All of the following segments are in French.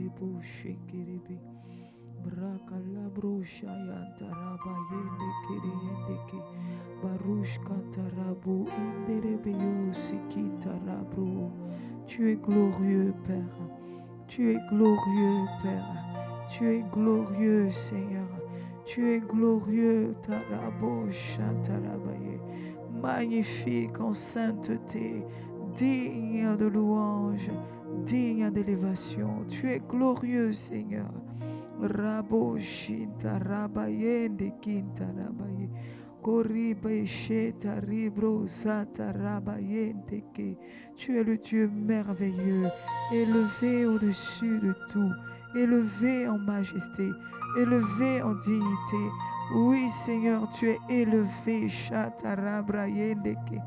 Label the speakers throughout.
Speaker 1: Rebo Shekeribe Brakalabro Shayantaraba Yende Kereyendeke Barush Kantarabo Inderebeyo Sikitarabro. Tu es glorieux, Père. Tu es glorieux, Père. Tu es glorieux, Seigneur. Tu es glorieux, Tarabo Shantarabaye. Magnifique en sainteté, digne de louange, digne d'élévation. Tu es glorieux, Seigneur. Rabo Shintarabaye Ndekintarabaye. Koribe Shetaribro Satarabaye Ndeke. Tu es le Dieu merveilleux, élevé au-dessus de tout, élevé en majesté, élevé en dignité. Oui, Seigneur, tu es élevé. Shatarabrayendeke.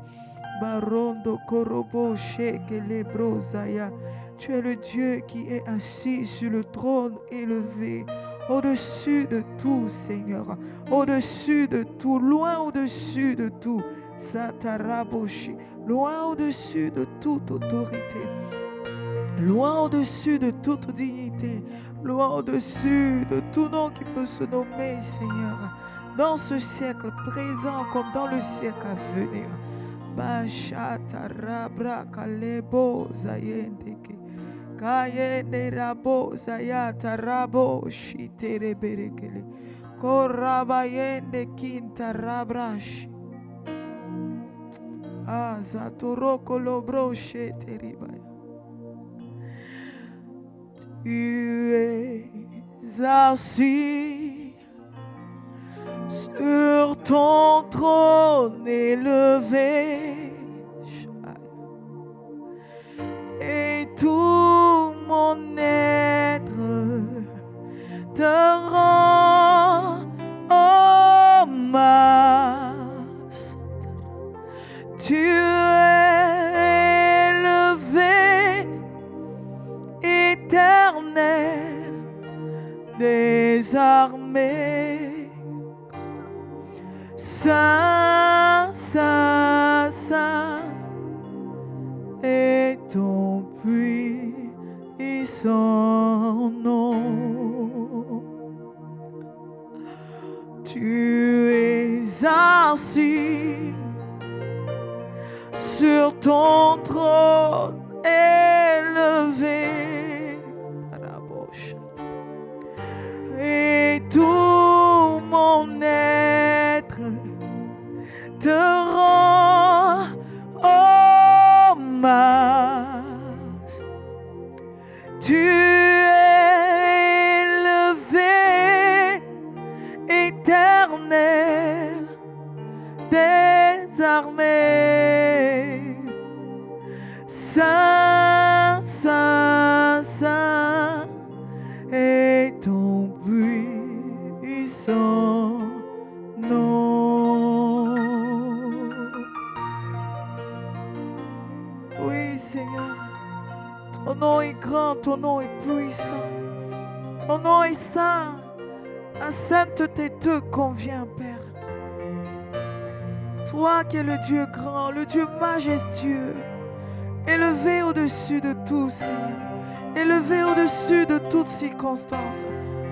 Speaker 1: Barondo Korobo Shekele Zaya. Tu es le Dieu qui est assis sur le trône élevé, au-dessus de tout, Seigneur, au-dessus de tout, loin au-dessus de tout. Sataraboshi, loin au-dessus de toute autorité, loin au-dessus de toute dignité, loin au-dessus de tout nom qui peut se nommer, Seigneur, dans ce siècle présent comme dans le siècle à venir. Bashatarabra kalebo zayendeke kayende rabo zayata rabo shitereberekele korabayende kintarabrash azatoroko lobro sheteribaya. Tu es assis sur ton trône élevé, et tout mon être te rend hommage. Tu es élevé, éternel des armées. Saint, Saint, Saint est ton puissant nom. Tu es assis sur ton trône élevé, et tout mon être te rend hommage. Tu es élevé, éternel des armées. Saint, Saint, Saint est ton puissant nom. Oui, Seigneur, ton nom est grand, ton nom est puissant, ton nom est saint. La sainteté te convient, Père. Toi qui es le Dieu grand, le Dieu majestueux, élevé au-dessus de tout, Seigneur, élevé au-dessus de toutes circonstances.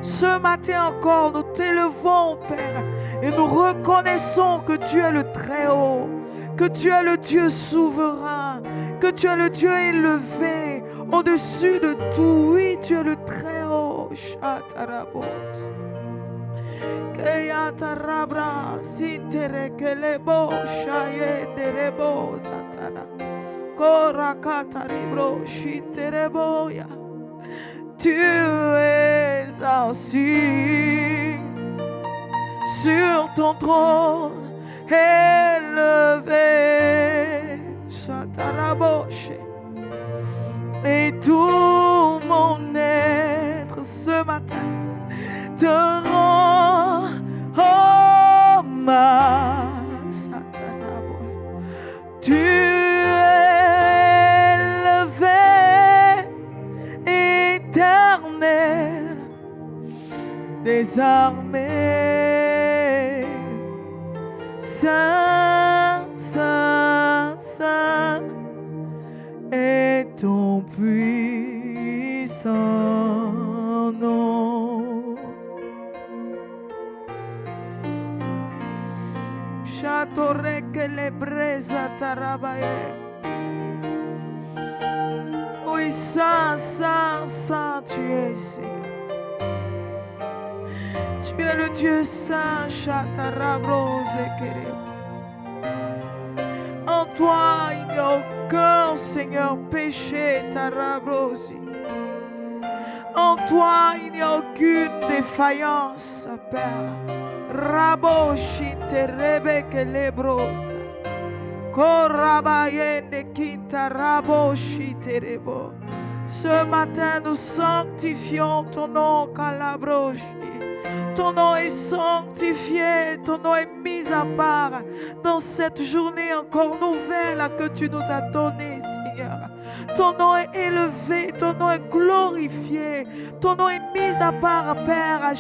Speaker 1: Ce matin encore, nous t'élevons, Père, et nous reconnaissons que tu es le Très-Haut, que tu es le Dieu souverain, que tu es le Dieu élevé au-dessus de tout. Oui, tu es le Très-Haut. Shatarabos. Keyatarabra siterekelebo shayenderebo satara. Korakataribro shitereboya. Tu es assis sur ton trône élevé, Shataraboshe, et tout mon être ce matin te rend hommage, Shataraboshe. Tu es élevé, éternel des armées. Saint, Saint, Saint est ton puissant Chatoreke les braises tarabaye. Oui, Saint, Saint, Saint, tu es ici. Tu es le Dieu Saint, Chatarabrose Kerem. En toi, il n'y a aucun, Seigneur, péché, Tarabrosi. En toi, il n'y a aucune défaillance, Père. Raboshi Terebeke Lebrosa. Korabayende Kita Raboshi Terebo. Ce matin, nous sanctifions ton nom, Calabroshi. Ton nom est sanctifié, ton nom est mis à part dans cette journée encore nouvelle que tu nous as donnée, Seigneur. Ton nom est élevé, ton nom est glorifié, ton nom est mis à part, Père,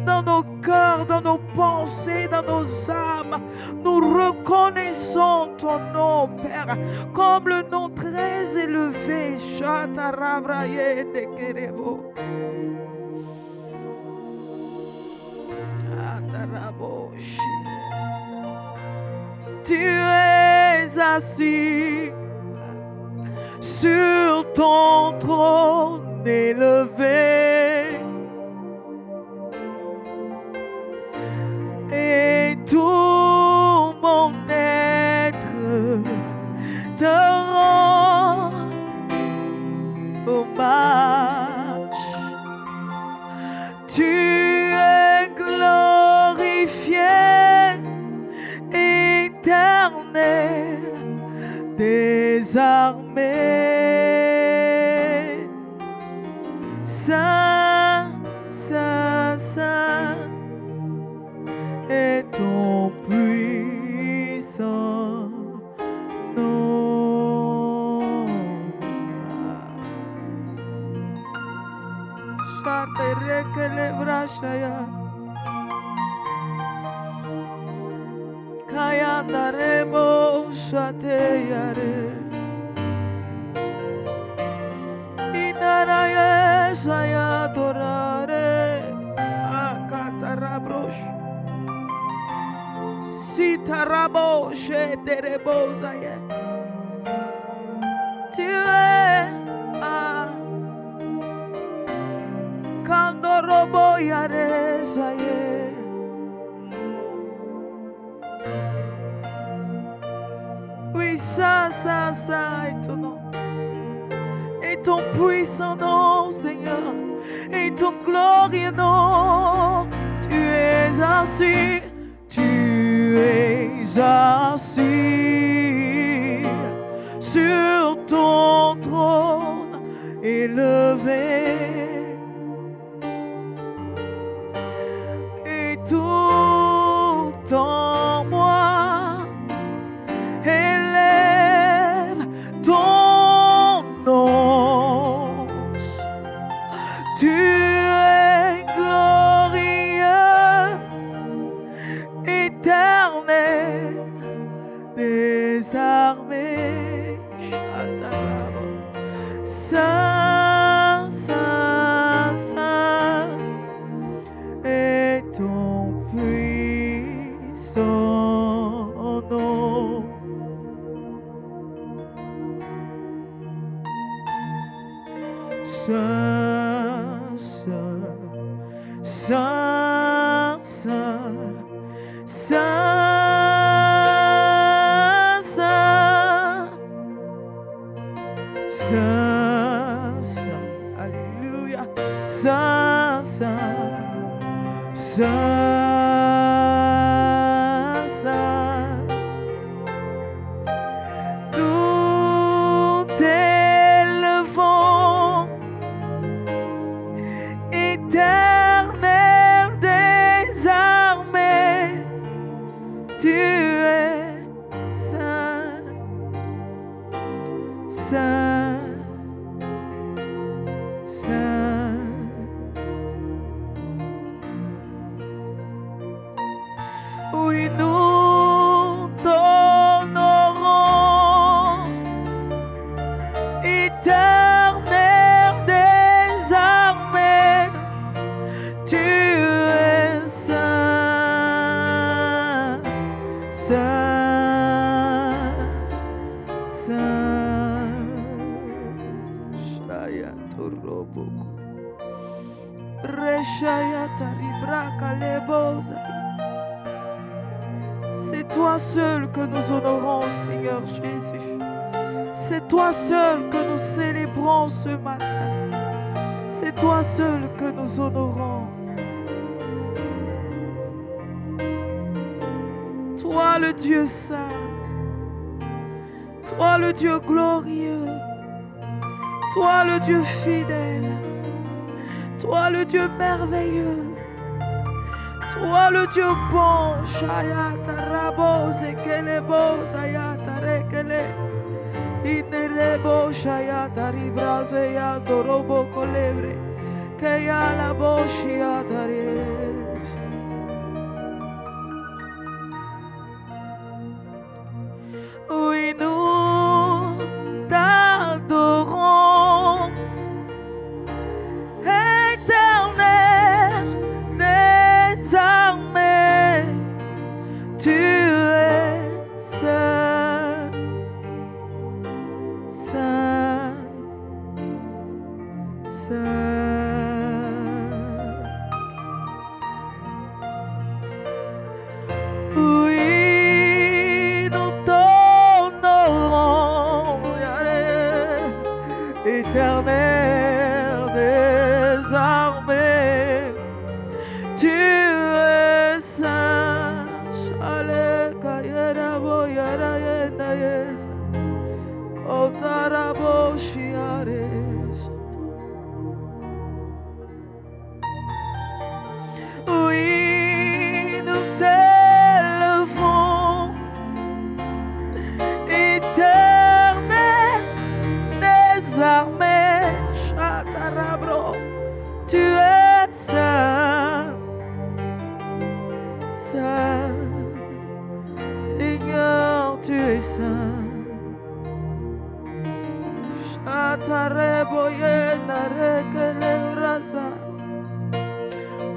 Speaker 1: dans nos cœurs, dans nos pensées, dans nos âmes. Nous reconnaissons ton nom, Père, comme le nom très élevé. Tu es assis sur ton trône élevé et tout mon être te rend hommage. Tu es glorifié, éternel des armées. Saint, Saint, Saint est ton puissant nom. Chatereke lebrashaya. Kayandaremo shateyares. Inaraye sayadorare. Akatarabrosh. Sitarabo sheterebozaye. Tu es Kandorobo yaresaye. Oui, Saint, Saint, Saint est ton nom. Et ton puissant nom, Seigneur. Et ton glorieux nom. Tu es assis. Tu es assis sur ton trône élevé. Et tout en moi élève ton nom. Tu es glorieux, éternel des armées. Saint, Saint, Saint est ton puissant nom. Saint, Saint, Saint, Saint, Saint, Saint, Saint, Alléluia. Saint, Saint, Saint, Saint. Nous t'élevons, éternel des armées. Tu es saint, saint, saint. Oui, nous t'honorons, éternel des armées. Tu es saint. C'est toi seul que nous honorons, Seigneur Jésus. C'est toi seul que nous célébrons ce matin. C'est toi seul que nous honorons. Toi le Dieu saint, toi le Dieu glorieux, toi le Dieu fidèle, toi le Dieu merveilleux, toi le Dieu bon, Shayata Rabo Zekelebo Sayata Rekele, Inerebo Shayata Ribraze Yandorobo Colebre, Kayala Boshiata Res. Oui, nous t'adorons, Éternel des armées, tu es saint, saint, saint. Oui, nous t'honorons, Éternel des armées, tu es saint. Shale kayera boyara yenda yes, kotara boshiare. Oui, nous t'élevons, Éternel des armées, Chatarabro, tu es saint, saint, Seigneur, tu es saint. Chatareboyena rekele rasa,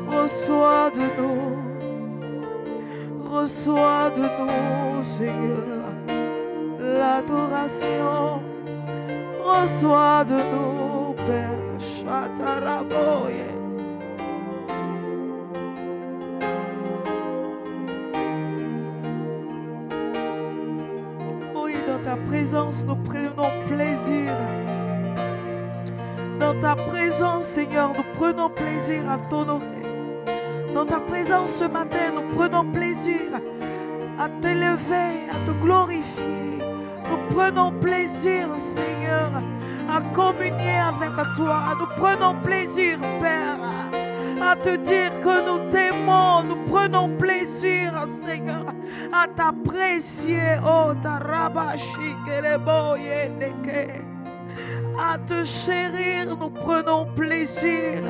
Speaker 1: reçois de nous, Seigneur, l'adoration. Reçois de nous, Père, Chataraboye. Oui, dans ta présence, nous prenons plaisir. Dans ta présence, Seigneur, nous prenons plaisir à t'honorer. Dans ta présence ce matin, nous prenons plaisir à t'élever, à te glorifier. Nous prenons plaisir, Seigneur, à communier avec toi. Nous prenons plaisir, Père, à te dire que nous t'aimons. Nous prenons plaisir, Seigneur, à t'apprécier. Oh, ta rabashi kerebo yendeke. À te chérir, nous prenons plaisir.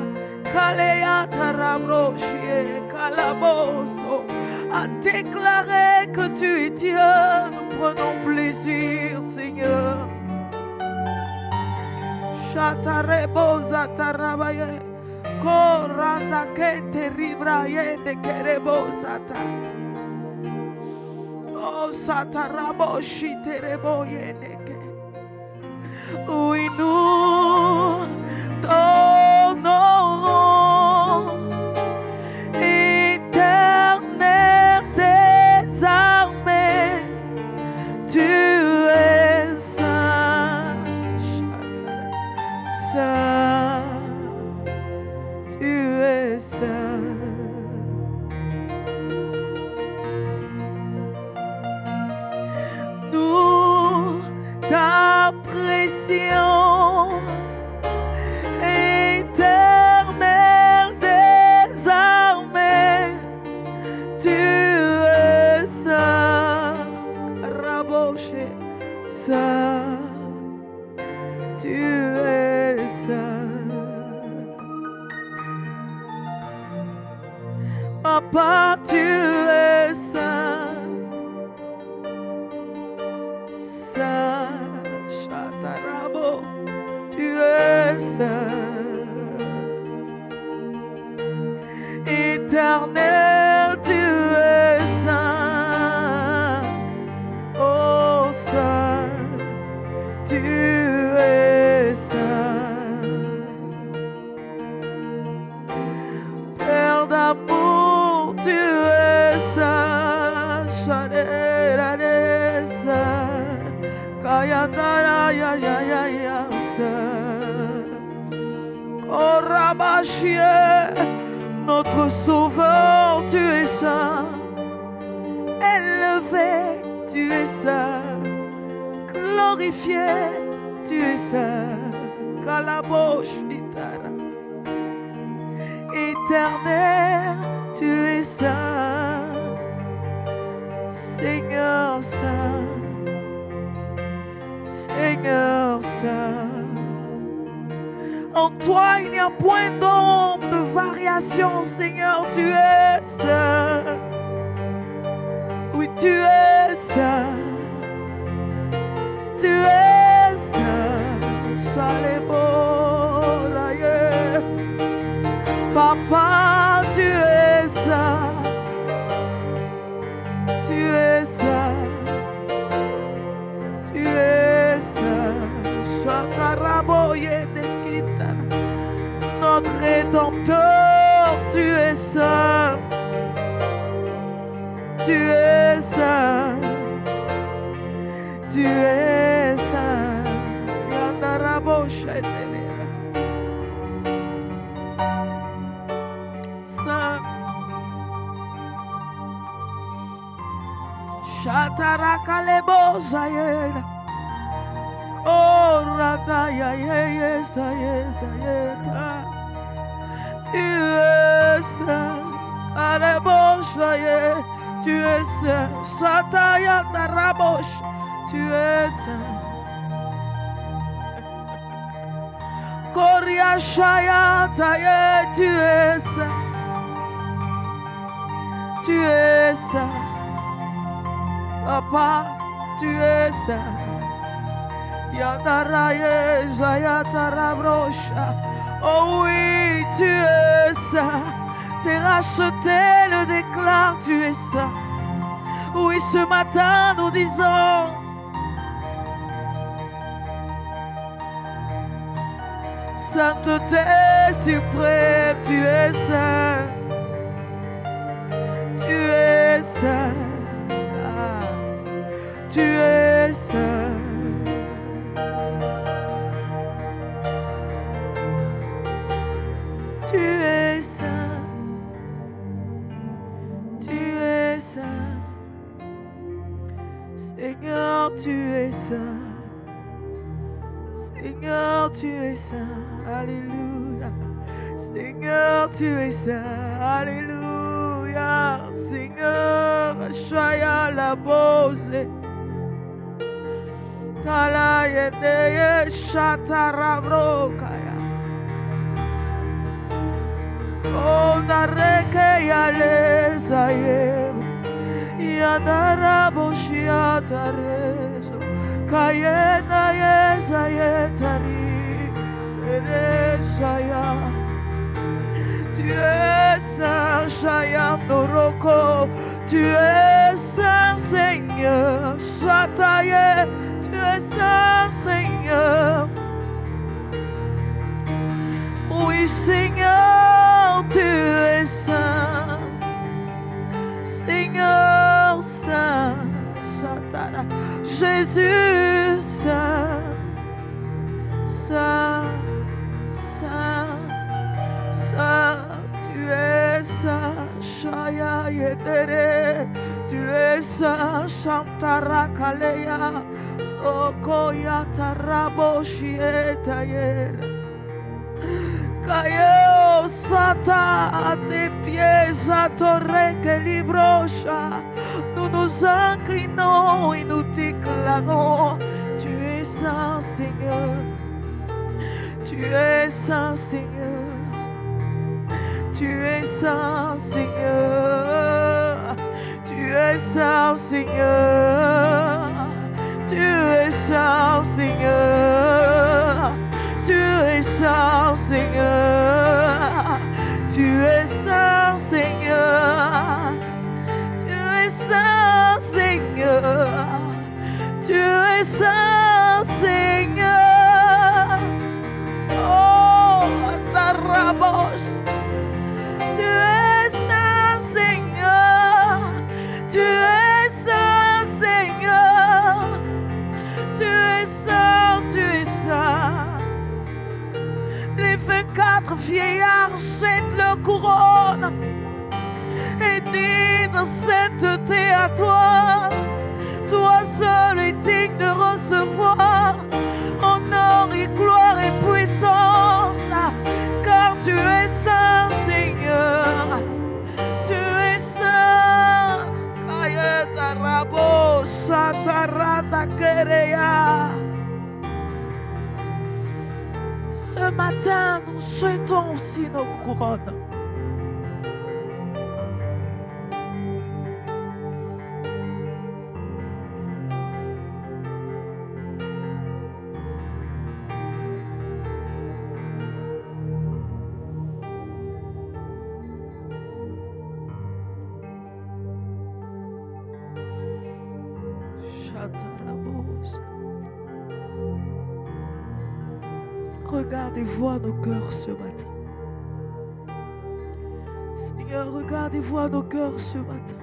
Speaker 1: Kalea tarabrochie, calaboso. À déclarer que tu es Dieu, nous prenons plaisir, Seigneur. Chatarebosa tarabaye, koranda ke teribraye de kerebosata. Oh, sataraboshi tereboye neke. Oui, nous t'honorons, Éternel des armées, tu es saint, saint, tu es saint. Nous t'apprécions, Éternel des armées, tu es saint, Raboché, saint, tu es saint. Papa, tu es saint, saint, Chatarabo, tu es saint. Éternel, tu es saint. Oh, saint, tu es saint. Père Oh Rabashie, notre sauveur, tu es saint. Élevé, tu es saint. Glorifié, tu es saint. Kalaboshitara. Éternel, tu es saint. Seigneur saint. Seigneur saint. En toi, il n'y a point d'ombre de variation, Seigneur, tu es saint. Oui, tu es saint. Tu es saint. Saleboraye. Papa, tu es saint. Tu es saint. Tu es saint. Shataraboye de Kitana. Notre Rédempteur, tu es saint. Tu es saint. Tu es saint. Yandaraboshetelera. Saint. Shatarakalebosayera. Tu es saint, tu es saint, tu es saint. Tu es saint, tu es saint. Papa, tu es saint. Yandaraye Jayatarabrosha. Oh oui, tu es saint. T'es racheté, le déclare, tu es saint. Oui, ce matin nous disons sainteté suprême, tu es saint. Tu es saint. Ah, tu es saint. Tu es saint, tu es saint, Seigneur, tu es saint, Seigneur, tu es saint, alléluia, Seigneur, tu es saint, alléluia, Seigneur, Shaya la Bose, Kala yende Shatarabroka. Oh, nareke yale zayem, yanaraboshia tarezo, kayena yezayetari, tereshaya. Tu es saint, Shayam Noroko, tu es saint, Seigneur, Shataye, tu es saint, Seigneur. Oui, Seigneur, tu es saint, Seigneur saint, Satana, Jésus saint, saint, saint, saint, tu es saint, Shaya Yetere, tu es saint, Shantara Kaleya, Sokoya Taraboshi Etayera. Caillou Sata à tes pieds, à torre que librocha. Nous nous inclinons et nous déclarons: tu es saint, Seigneur. Tu es saint, Seigneur. Tu es saint, Seigneur. Tu es saint, Seigneur. Tu es saint, Seigneur. Tu es saint, Seigneur. Tu es saint, Seigneur. Tu es saint, Seigneur. Tu es saint, Seigneur. Oh, Tarabos. Tu es saint, Seigneur. Tu es saint, Seigneur. Tu es saint, autre vieillard jette leur couronne et disent sainteté à toi. Toi seul es digne de recevoir honneur et gloire et puissance, car tu es saint, Seigneur. Tu es saint. Kayeta rabo sataranda kereya. Ce matin, nous jetons aussi nos couronnes. Regarde et vois nos cœurs ce matin. Seigneur, regarde et vois nos cœurs ce matin.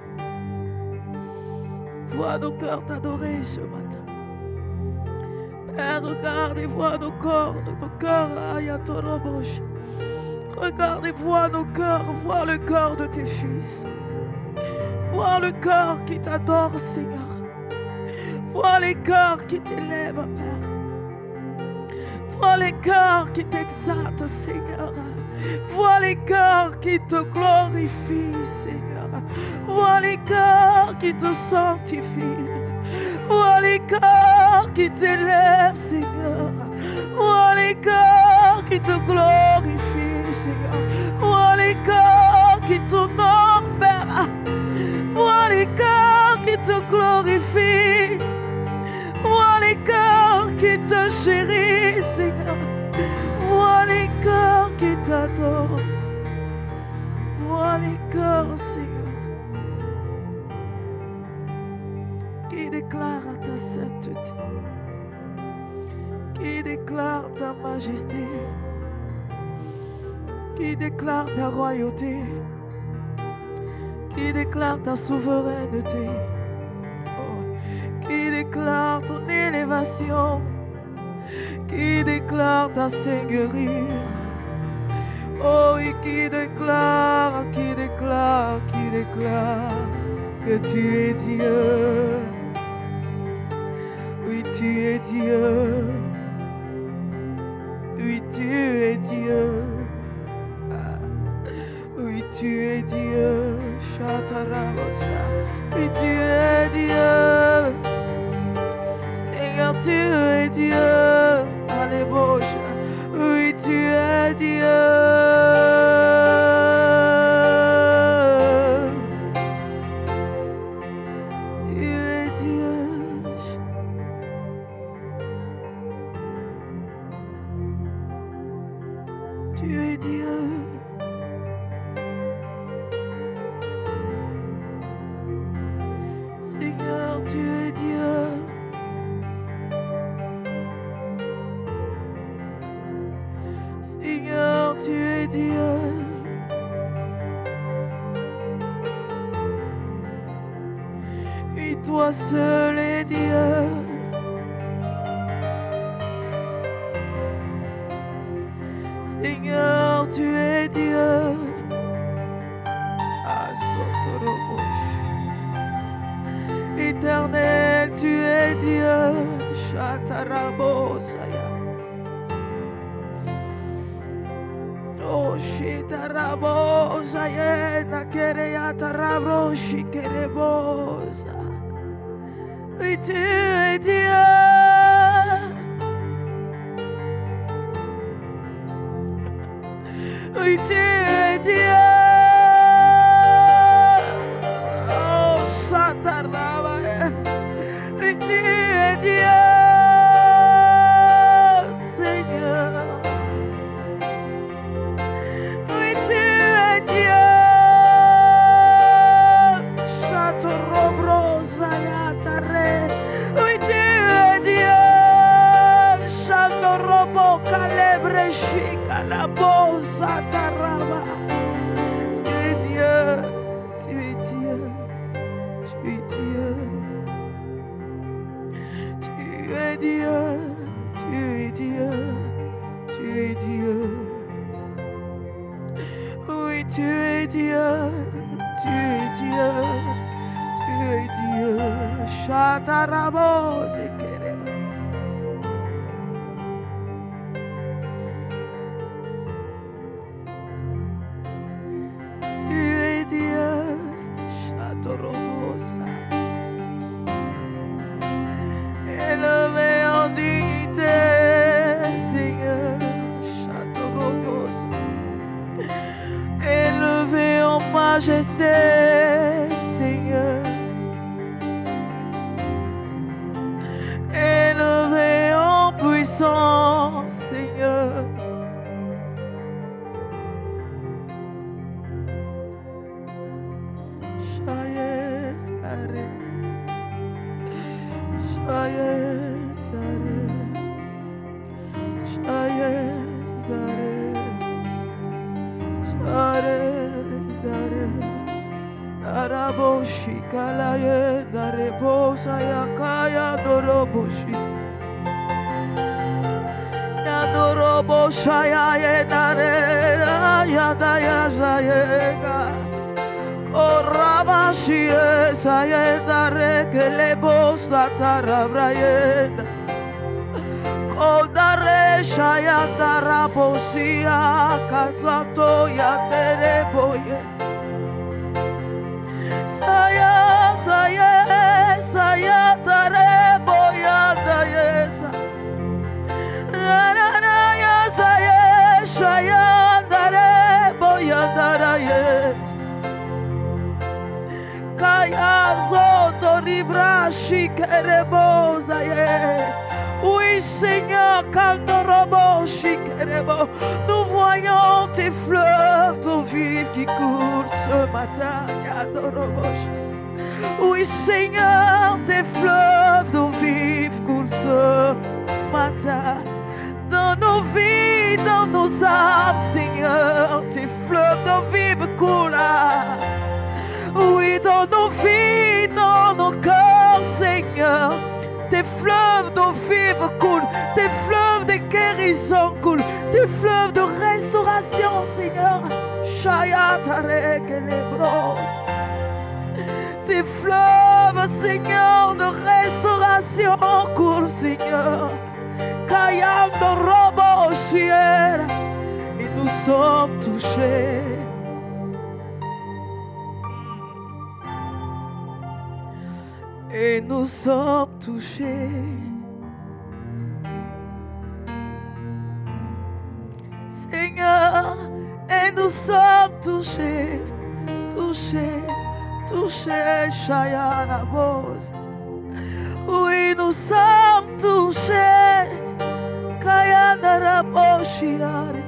Speaker 1: Vois nos cœurs t'adorer ce matin. Père, regarde et vois nos cœurs, Ayatorobosh. Regarde et vois nos cœurs, vois le cœur de tes fils. Vois le cœur qui t'adore, Seigneur. Vois les cœurs qui t'élèvent, Père. Vois les cœurs qui t'exaltent, Seigneur. Vois les cœurs qui te glorifient, Seigneur. Vois les cœurs qui te sanctifient. Vois les cœurs qui t'élèvent, Seigneur. Vois les cœurs qui te glorifient, Seigneur. Vois les cœurs qui t'honorent, Père. Vois les cœurs qui te glorifient. Vois les cœurs qui te chérissent, Seigneur. Vois les cœurs qui t'adorent. Vois les cœurs, Seigneur, qui déclarent ta sainteté, qui déclarent ta majesté, qui déclarent ta royauté, qui déclarent ta souveraineté. Qui déclare ton élévation, qui déclare ta seigneurie. Oh, et qui déclare que tu es Dieu. Oui, tu es Dieu. Oui, tu es Dieu. Oui, tu es Dieu. Chatarabosa. Oui, tu es Dieu. Seigneur, tu es Dieu. Alléluia. Oui, tu es Dieu. Tu es Dieu. Tu es Dieu. Seigneur, tu es Dieu. Seigneur, tu es Dieu. Et toi seul es Dieu. Seigneur, tu es Dieu. Éternel, tu es Dieu. Shatarabosaya. Oh, Shitarabosaya. Nakereyatarabroshi kerebosa. Oui, tu es Dieu. Oui, tu es Dieu. Oh, Satarabaya. Oui, tu es Dieu, Seigneur. Oui, tu es Dieu. Chatorobrosayataré. Oui, tu es Dieu. Chandorobo calebre chica la bosa taraba. Dieu. Tu es Dieu. Shatarabo sekereba. Tu es Dieu. Shatorobosa. Élevé en dignité, Seigneur. Shatorobosa. Élevé en majesté, Seigneur. Élevé en puissance, Seigneur. Joyeux arrêt, joyeux arrêt, joyeux arrêt, joyeux arrêt. Araboshi kalaye darebosa yakaya doroboshi. Yadorobosha ya darera yadaya zayega. Korabashi sayedare kelebosa tarabrayeda. Kodare shayatarabosia kasato yadereboye. Saya, saya, saya tareboya dayesa. Na na na ya saya, saya dareboya darayesa. Kaya zoto libra shikerebosa ye. Oui Seigneur, kandorobo shikerebo. Nous voyons tes fleuves d'eau vive qui coulent ce matin. Yadoroboshi. Oui Seigneur, tes fleuves d'eau vive coulent ce matin. Dans nos vies, dans nos âmes, Seigneur, tes fleuves d'eau vive coulent. Oui, dans nos vies, dans nos cœurs, Seigneur, tes fleuves d'eau vive coulent, tes fleuves de guérison coulent, tes fleuves de restauration, Seigneur. Shayatare kelebros. Tes fleuves, Seigneur, de restauration coulent, Seigneur. Kayando robo shiera. Et nous sommes touchés. Et nous sommes touchés. Seigneur, et nous sommes touchés, touchés, touchés, Shayana Bose. Oui, nous sommes touchés, Kayana Raboshiare,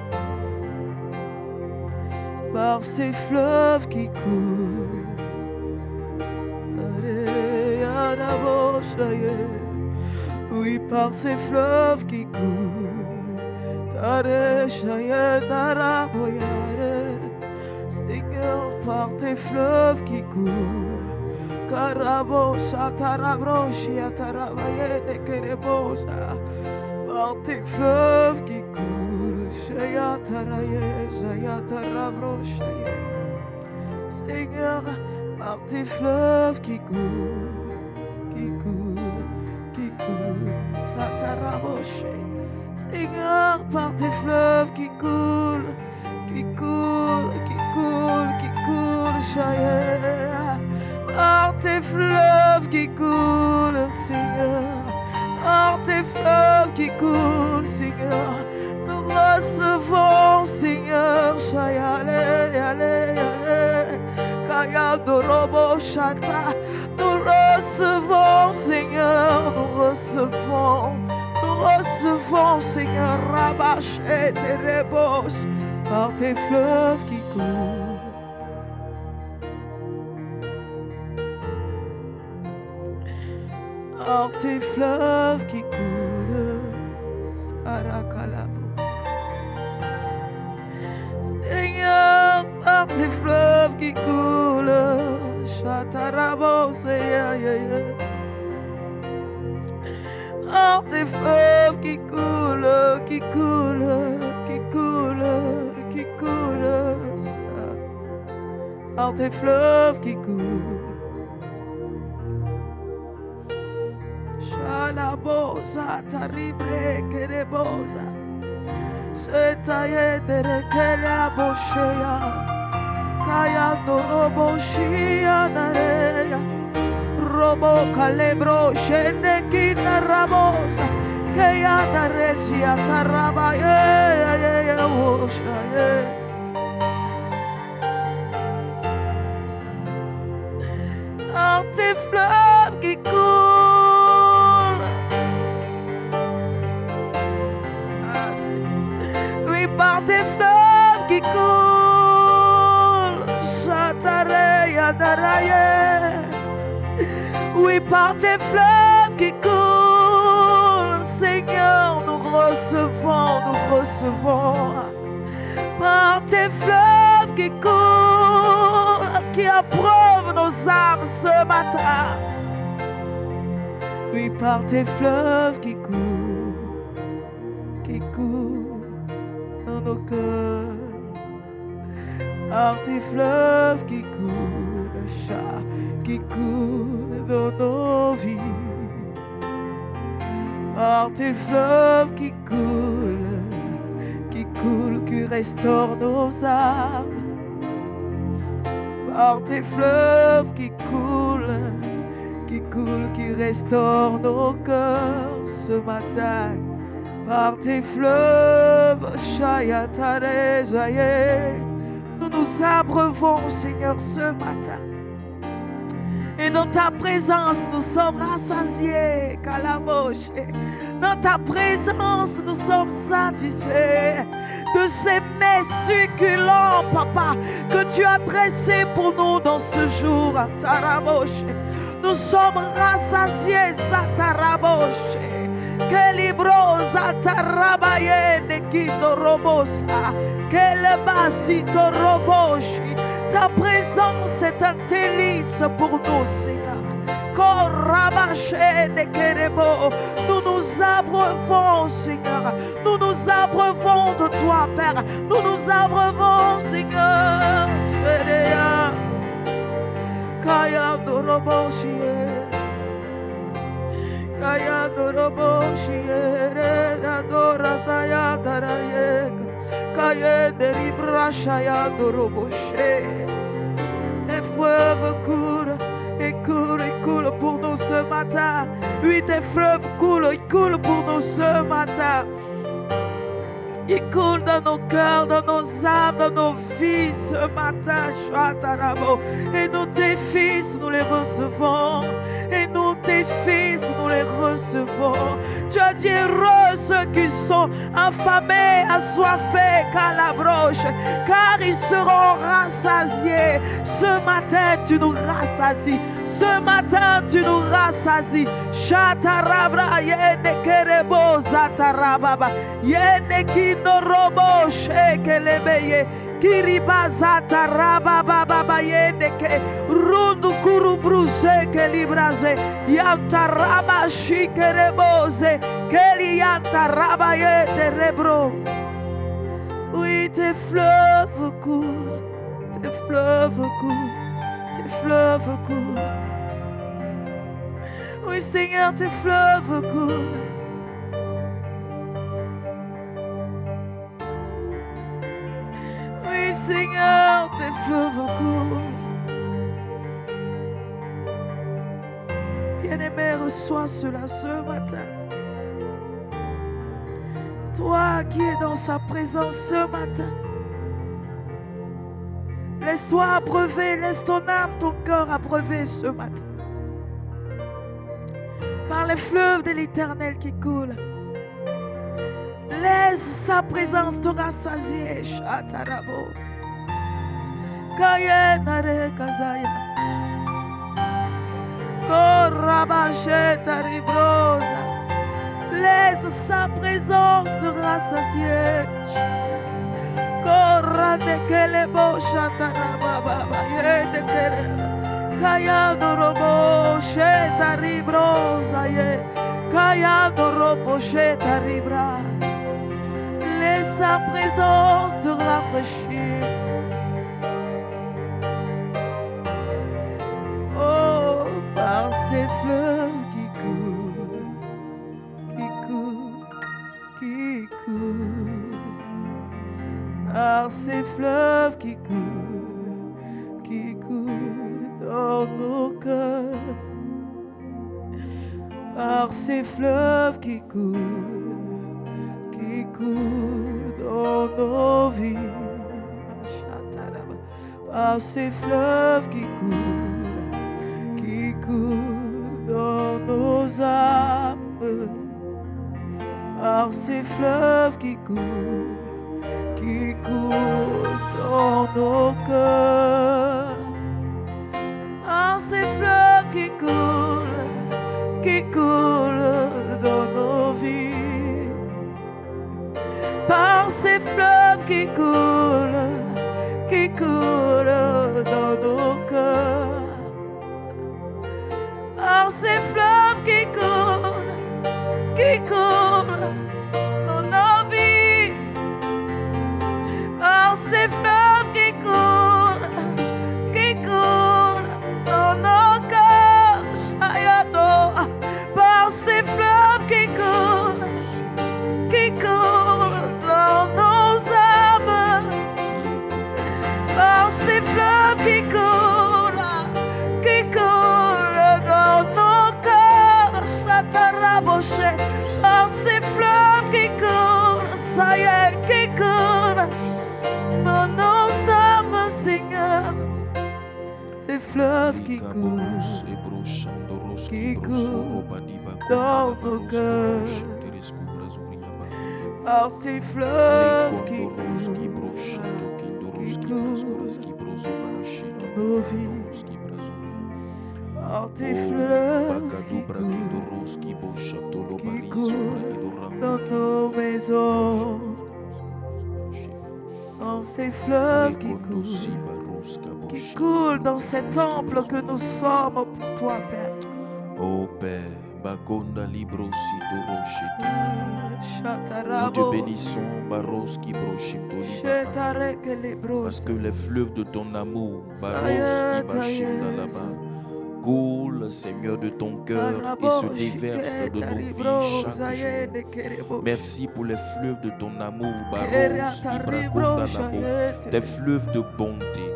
Speaker 1: par ces fleuves qui coulent. Oui, par ces fleuves qui coulent. Seigneur, par tes fleuves qui coulent. Par tes fleuves qui coulent. Seigneur, par tes fleuves qui coulent. Qui coule, qui coule, Sataraboshe. Seigneur, par tes fleuves qui coulent, qui coulent, qui coulent, qui coulent, Shaya. Par tes fleuves qui coulent, Seigneur. Par tes fleuves qui coulent, Seigneur. Nous recevons, Seigneur, Shaya, allez, allez, allez. Kaya Dorobo Shata. Nous recevons, Seigneur, nous recevons, Seigneur, Rabash et Terebos, par tes fleuves qui coulent. Par tes fleuves qui coulent, Sarakalabos. Seigneur, par tes fleuves qui coulent, Shatarabos, par tes fleuves qui coulent, qui coulent, qui coulent, qui coulent. par tes fleuves qui coulent. Shalabosa taribre kerebosa. Setaye derekele boshea. Kaya no robo shia nareya. Robo calebro shende kina rabosa. Kaya naresia taraba ye wosha ye. Par tes fleuves qui coulent. Oui, par tes fleuves qui coulent. Chatareya daraye. Oui, par tes fleuves qui coulent. Seigneur, nous recevons. Par tes fleuves qui coulent, qui approuvent nos âmes ce matin. Oui, par tes fleuves qui coulent dans nos cœurs. Par tes fleuves qui coulent dans nos vies. Par tes fleuves qui restaurent nos âmes. Par tes fleuves qui restaurent nos cœurs ce matin. Par tes fleuves, Shayatare Jaye, nous nous abreuvons, Seigneur, ce matin. Et dans ta présence, nous sommes rassasiés, Kalaboche. Dans ta présence, nous sommes satisfaits de ces mets succulents, Papa, que tu as dressés pour nous dans ce jour, Taraboche. Nous sommes rassasiés, Sataraboche. Que librosa tarabayene kino robosa. Que le basito roboshi. Ta présence est un délice pour nous, Seigneur. Nous nous abreuvons, Seigneur. Nous nous abreuvons de toi, Père. Nous nous abreuvons, Seigneur. Kaya Noroboshi. Kaya Noroboshi. Radora Sayandaraye. Kaya Deribrashaya Noroboshe. Tes fleuves coulent et coulent pour nous ce matin. Oui, tes fleuves coulent et coulent pour nous ce matin. Ils coulent dans nos cœurs, dans nos âmes, dans nos vies ce matin. Et nous, tes fils, nous les recevons. Et nous, tes fils, nous les recevons. Tu as dit heureux ceux qui sont affamés, assoiffés, calabroches, car ils seront rassasiés. Ce matin, tu nous rassasies. Ce matin, tu nous rassasies. Shatarabra yene kerebo zatarababa yene kinorobo shekelebeye kiriba zatarababa baba yene ke rundu kurubruse kelibraze yantaraba shikereboze keli yantaraba yete rebro. Oui, tes fleuves coulent, tes fleuves coulent, tes fleuves coulent. Oui, Seigneur, tes fleuves coulent. Oui, Seigneur, tes fleuves coulent. Bien-aimé, reçois cela ce matin. Toi qui es dans sa présence ce matin, laisse-toi abreuver, laisse ton âme, ton cœur abreuver ce matin par les fleuves de l'Éternel qui coulent. Laisse sa présence te rassasier. Shatarabos. Kayenare kazaya. Korabasheta ribrosa. Laisse sa présence te rassasier. Korandekelebo shatarababa yedekere. Kayano robo sheta ribrosa ye. Kayano robo sheta ribra. Laisse sa présence te rafraîchir. dans nos cœurs, par ces fleuves qui coulent dans nos vies, par ces fleuves qui coulent dans nos âmes, par ces fleuves qui coulent dans nos cœurs, par ces fleuves qui coulent dans nos vies, par ces fleuves qui coulent dans nos cœurs, par ces fleuves qui coulent dans nos vies, par ces fleuves qui coulent dans nos cœurs, Shayato, par ces fleuves qui coulent dans nos âmes, par ces fleuves qui coulent dans nos cœurs, Sataraboshe, par ces fleuves qui coulent, ça y est, qui coulent dans nos âmes, Seigneur, ces fleuves qui coulent dans nos cœurs, par tes fleuves qui coulent nos vies, par tes fleuves qui coulent dans nos maisons, par ces fleuves qui coulent dans ces temples que nous sommes pour toi, Père.
Speaker 2: Oh Père, Bakonda Librosi Dorosheti. Nous te bénissons, Baroski Broshito Liba. Parce que les fleuves de ton amour, Baroski Bashimda là-bas, coulent, Seigneur, de ton cœur et se déversent de nos vies chaque jour. Merci pour les fleuves de ton amour, Baroski Brakonda là-bas, tes fleuves de bonté,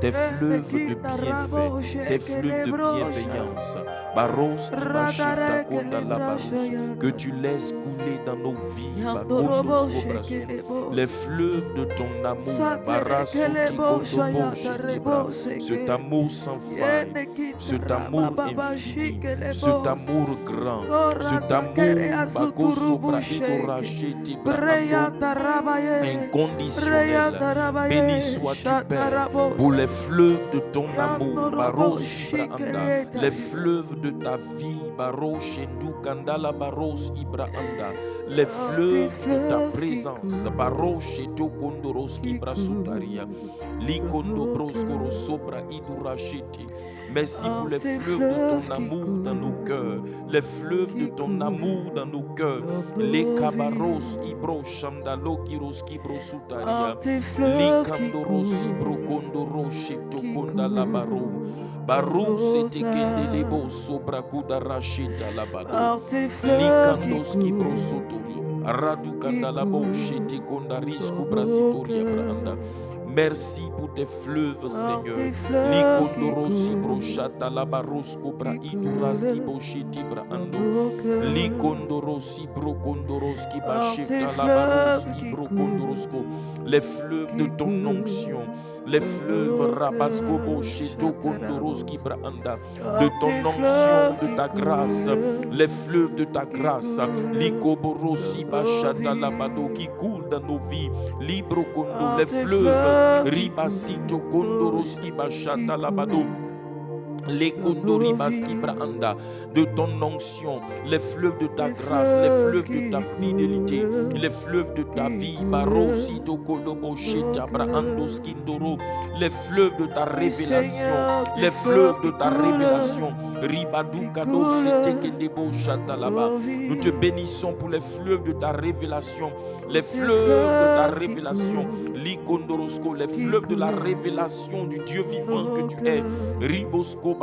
Speaker 2: tes fleuves de bienfait, tes fleuves de bienveillance, Baros Ibashita Konda Labarus, que tu laisses couler dans nos vies, Bakondos Kobrasu, les fleuves de ton amour, Barasuti Kondobo Shitibra, cet amour sans faille, cet amour infini, cet amour grand, cet amour Bakosobra Idora Shitibra, inconditionnel. Béni sois-tu, Père, pour les fleuves de ton amour, Baros Ibrahanda, les fleuves de ta vie, Baros Shendu Kandala Baros Ibrahanda, les fleuves de ta présence, Baros Sheto Kondoros Ibrasutaria, Likondo Broskoro Sobra Idurasheti. Merci pour les fleuves de ton amour dans nos cœurs, les fleuves de ton amour dans nos cœurs, les kabaros ibro shandalo kiroski brosutaria, les kandoros ibro kondoro sheto konda labaro, baro sete kendelebo sobra kuda racheta labado, les kandoski brosotorio, radu kandalabo shete konda risku brasitoria branda. Merci pour tes fleuves, Seigneur. Likondorosi brochata labarosko bra iduraski boshiti braando. Likondorosi brokondoroski bacheta labaros ibrokondorosko. Les fleuves de ton onction. Les fleuves Rabasko Bocheto Kondoroski Braanda, de ton onction, de ta grâce, les fleuves de ta grâce, Likoborosi Bachata Labado qui coulent dans nos vies, Libro Kondo, les fleuves Ribasito Kondoroski Bachata Labado. Les Kondoribaski Braanda, de ton onction, les fleuves de ta grâce, les fleuves de ta fidélité, les fleuves de ta vie, Barosi Tokolobo Sheta Braando Skindoro, les fleuves de ta révélation, les fleuves de ta révélation, Ribadou Kado Setekendebo Chata là-bas. Nous te bénissons pour les fleuves de ta révélation, les fleuves de ta révélation, Likondorosko, les fleuves de la révélation du Dieu vivant que tu es, Ribosko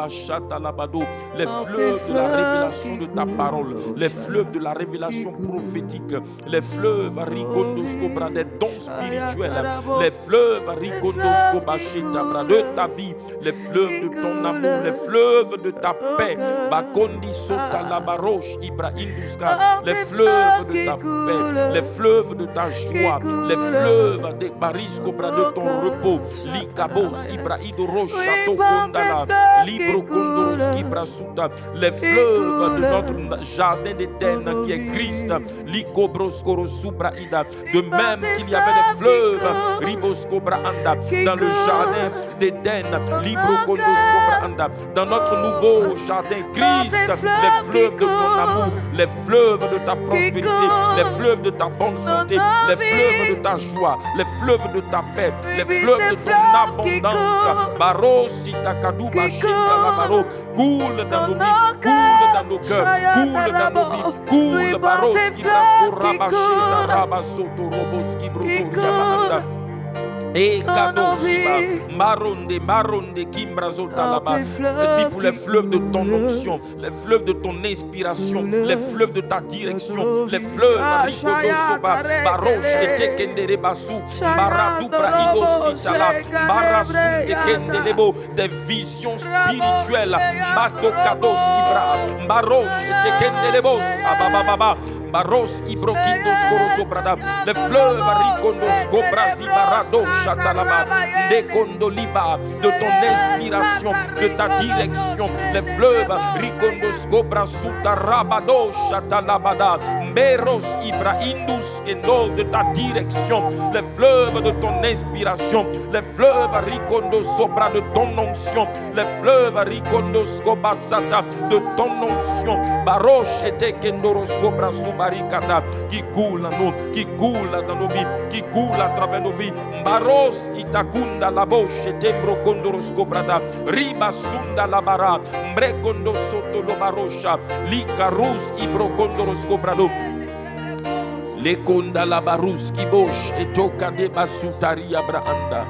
Speaker 2: les fleuves de la révélation de ta parole, les fleuves de la révélation prophétique, les fleuves des dons spirituels, les fleuves de ta vie, les fleuves de ton amour, les fleuves de ta paix, les fleuves de ta paix, les fleuves de ta joie, les fleuves de Bariscobra de ton repos, Likabos, Ibraido Rochato Kondala, Libro Kondoroski Brasuta, les fleuves de notre jardin d'Éden qui est Christ, Likobroskoro Subraida, de même qu'il y avait des fleuves, Riboskobra Anda, dans le jardin d'Éden, Libro Kondoskobra Anda, dans notre nouveau jardin Christ, les fleuves de ton amour, les fleuves de ta prospérité, les fleuves de ta bonne santé, les fleuves de ta joie, les fleuves de ta paix, les fleuves de ton abondance, Baros, Itakadouba, Shintalabaro, coule dans nos vies, coule dans nos cœurs, coule dans nos vies, coule, Baros, Ibrasko, Rabashita, Rabasoto, Roboski, Brosoria, et Kadoshiba, Maronde, Kimbrazota là-bas. Merci pour les fleuves de ton onction, les fleuves de ton inspiration, les fleuves de ta direction, les fleuves, Rikodosoba, Baroche, et Tekendere Basu, Baradubra Idositala, Barasu, et Kendelebo, des visions spirituelles, Batokados Ibra, Baroche, et Tekendelebos, Abababa. Baros Ibrokindos Korosobrada, les fleuves Rikondos Kobrazi Barado Chatalaba, Dekondoliba, de ton inspiration, de ta direction, les fleuves Rikondos Kobrasuta Rabado Chatalabada, Meros Ibra Indus Kendo, de ta direction, les fleuves de ton inspiration, les fleuves Rikondos Sobra de ton onction, les fleuves Rikondos Kobasata de ton onction, Baroche et Tekendoros Kobrasuba qui coule en nous, qui coule dans nos vies, qui coule à travers nos vies. Baros itakunda la boche tembro kondoros kobrada riba sunda la bara mbrekondo soto lo barosha likarus ibro kondoros kobrado le konda la barus qui boche et toka de basutari abrahanda.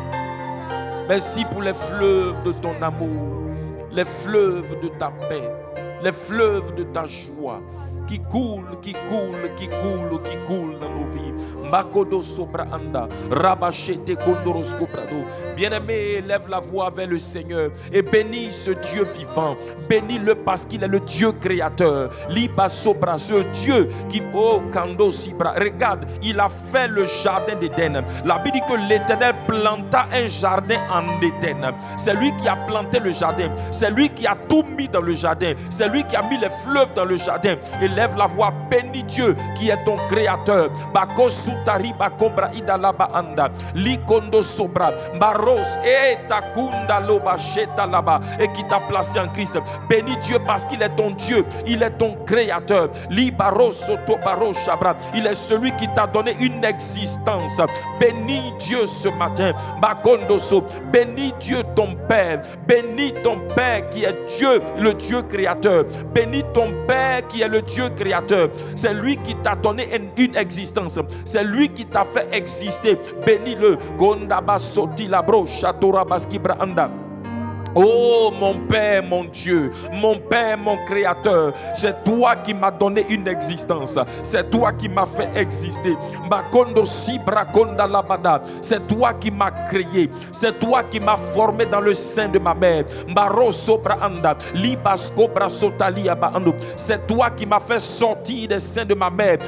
Speaker 2: Merci pour les fleuves de ton amour, les fleuves de ta paix, les fleuves de ta joie qui coule dans nos vies. Makodo sobra anda, rabachete kondoros kobrado. Bien-aimé, lève la voix vers le Seigneur et bénis ce Dieu vivant. Bénis-le parce qu'il est le Dieu créateur. Liba sobra, ce Dieu qui, oh kando sibra, regarde, il a fait le jardin d'Éden. La Bible dit que l'Éternel planta un jardin en Éden. C'est lui qui a planté le jardin. C'est lui qui a tout mis dans le jardin. C'est lui qui a mis les fleuves dans le jardin. Et lève la voix, bénis Dieu qui est ton créateur. Bako sutari bakombra idalaba anda. Likondo sobra. Baros et takunda loba sheta laba. Et qui t'a placé en Christ. Bénis Dieu parce qu'il est ton Dieu. Il est ton créateur. Li baros soto baros shabra. Il est celui qui t'a donné une existence. Bénis Dieu ce matin. Bakondo so. Bénis Dieu ton Père. Bénis ton Père qui est Dieu, le Dieu créateur. Bénis ton Père qui est le Dieu créateur. C'est lui qui t'a donné une existence. C'est lui qui t'a fait exister. Bénis-le. Gondaba soti labro shatora baskibra anda. Oh mon Père, mon Dieu, mon Père, mon Créateur, c'est toi qui m'as donné une existence, c'est toi qui m'as fait exister. C'est toi qui m'as créé, c'est toi qui m'as formé dans le sein de ma mère. C'est toi qui m'as fait sortir des seins de ma mère.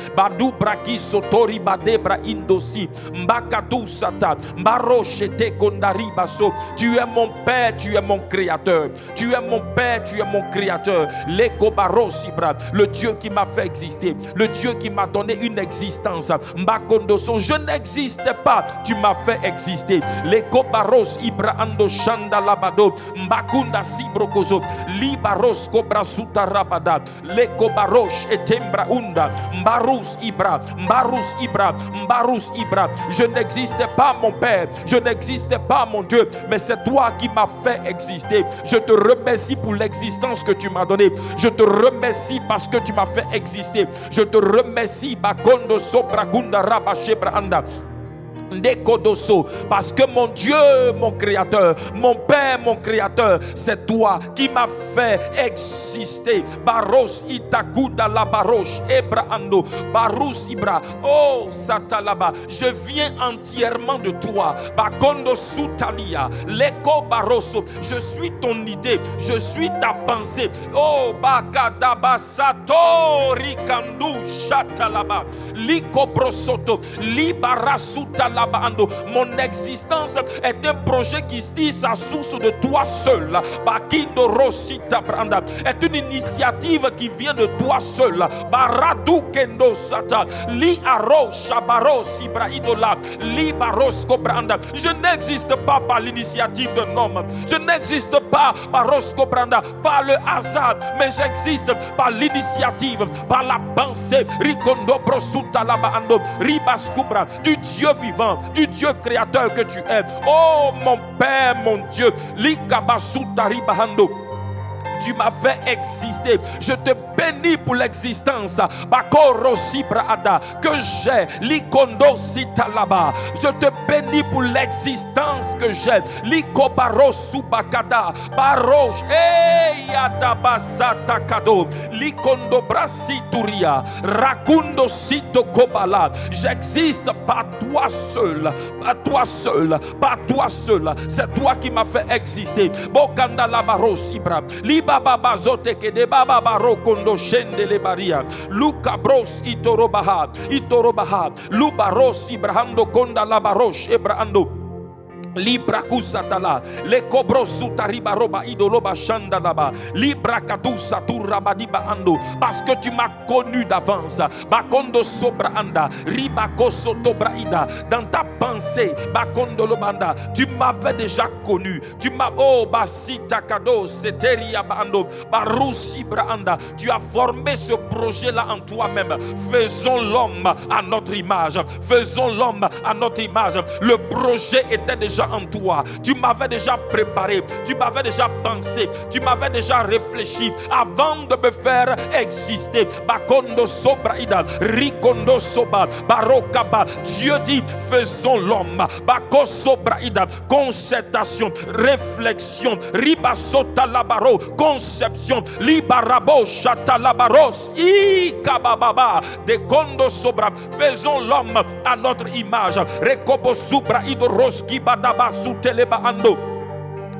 Speaker 2: Tu es mon Père, tu es mon créateur. Tu es mon Père, tu es mon créateur. Le Dieu qui m'a fait exister, le Dieu qui m'a donné une existence. Je n'existais pas, tu m'as fait exister. Lekobaros Ibrahando Shanda Labado Mbakunda Sibrokozo Libaros Kobra Sutarabada Lekobarosh Etembra Unda Mbarus Ibra Mbarus Ibra Mbarus Ibra. Je n'existais pas mon Père, je n'existais pas mon Dieu, mais c'est toi qui m'as fait exister. Je te remercie pour l'existence que tu m'as donnée. Je te remercie parce que tu m'as fait exister. Je te remercie Bakondo Sobrakunda Rabashebra Anda. Parce que mon Dieu, mon Créateur, mon Père, mon Créateur, c'est toi qui m'as fait exister. Baros itakuda la baroche ebraando barus ibra. Oh satalaba, je viens entièrement de toi. Bakondo sutalia leko baroso. Je suis ton idée, je suis ta pensée. Oh bakadaba sato rikandu shatalaba liko brosoto libarasuta. Mon existence est un projet qui tire sa source de toi seul. Bakindo Rosita Branda est une initiative qui vient de toi seul. Baradu Kendo Sata Li Aro Shabaros Ibraidola Li Barosko Branda. Je n'existe pas par l'initiative d'un homme. Je n'existe pas Barosko Branda par le hasard, mais j'existe par l'initiative, par la pensée. Rikondo Brosuta Labando Ribaskubra du Dieu vivant, du Dieu créateur que tu es. Oh mon Père, mon Dieu, tu m'as fait exister. Je te bénis pour l'existence que j'ai. Likondo sitalaba. Je te bénis pour l'existence que j'ai. Likobaro subakada. Baroche. Yadabasata kado. Likondo brasituria. Rakundo sito kobala. J'existe par toi seul. Par toi seul. Par toi seul. C'est toi qui m'as fait exister. Bokanda la baros ibra. Baba zote ke de baba baro kondo shende le baria luka bros itorobaha lubaros ibrahando konda la barosh ebrahando Libra kusatala le kobro sutariba roba idoloba shandalaba libra kadusa turabadiba ando parce que tu m'as connu d'avance bakondo sobra anda riba kosoto braida dans ta pensée bakondo lobanda tu m'avais déjà connu tu m'as oh basita kado seteria bando barusi braanda tu as formé ce projet là en toi-même. Faisons l'homme à notre image, faisons l'homme à notre image. Le projet était déjà en toi. Tu m'avais déjà préparé, tu m'avais déjà pensé, tu m'avais déjà réfléchi avant de me faire exister. Bakondo sobraida, rikondo soba, barokaba. Dieu dit faisons l'homme. Bako sobraida, concertation, réflexion, ribasota labaro, conception, libarabo chata labaros, ikabababa, de kondo sobra. Faisons l'homme à notre image. Rekobo subra idoroski badaba suteleba ando.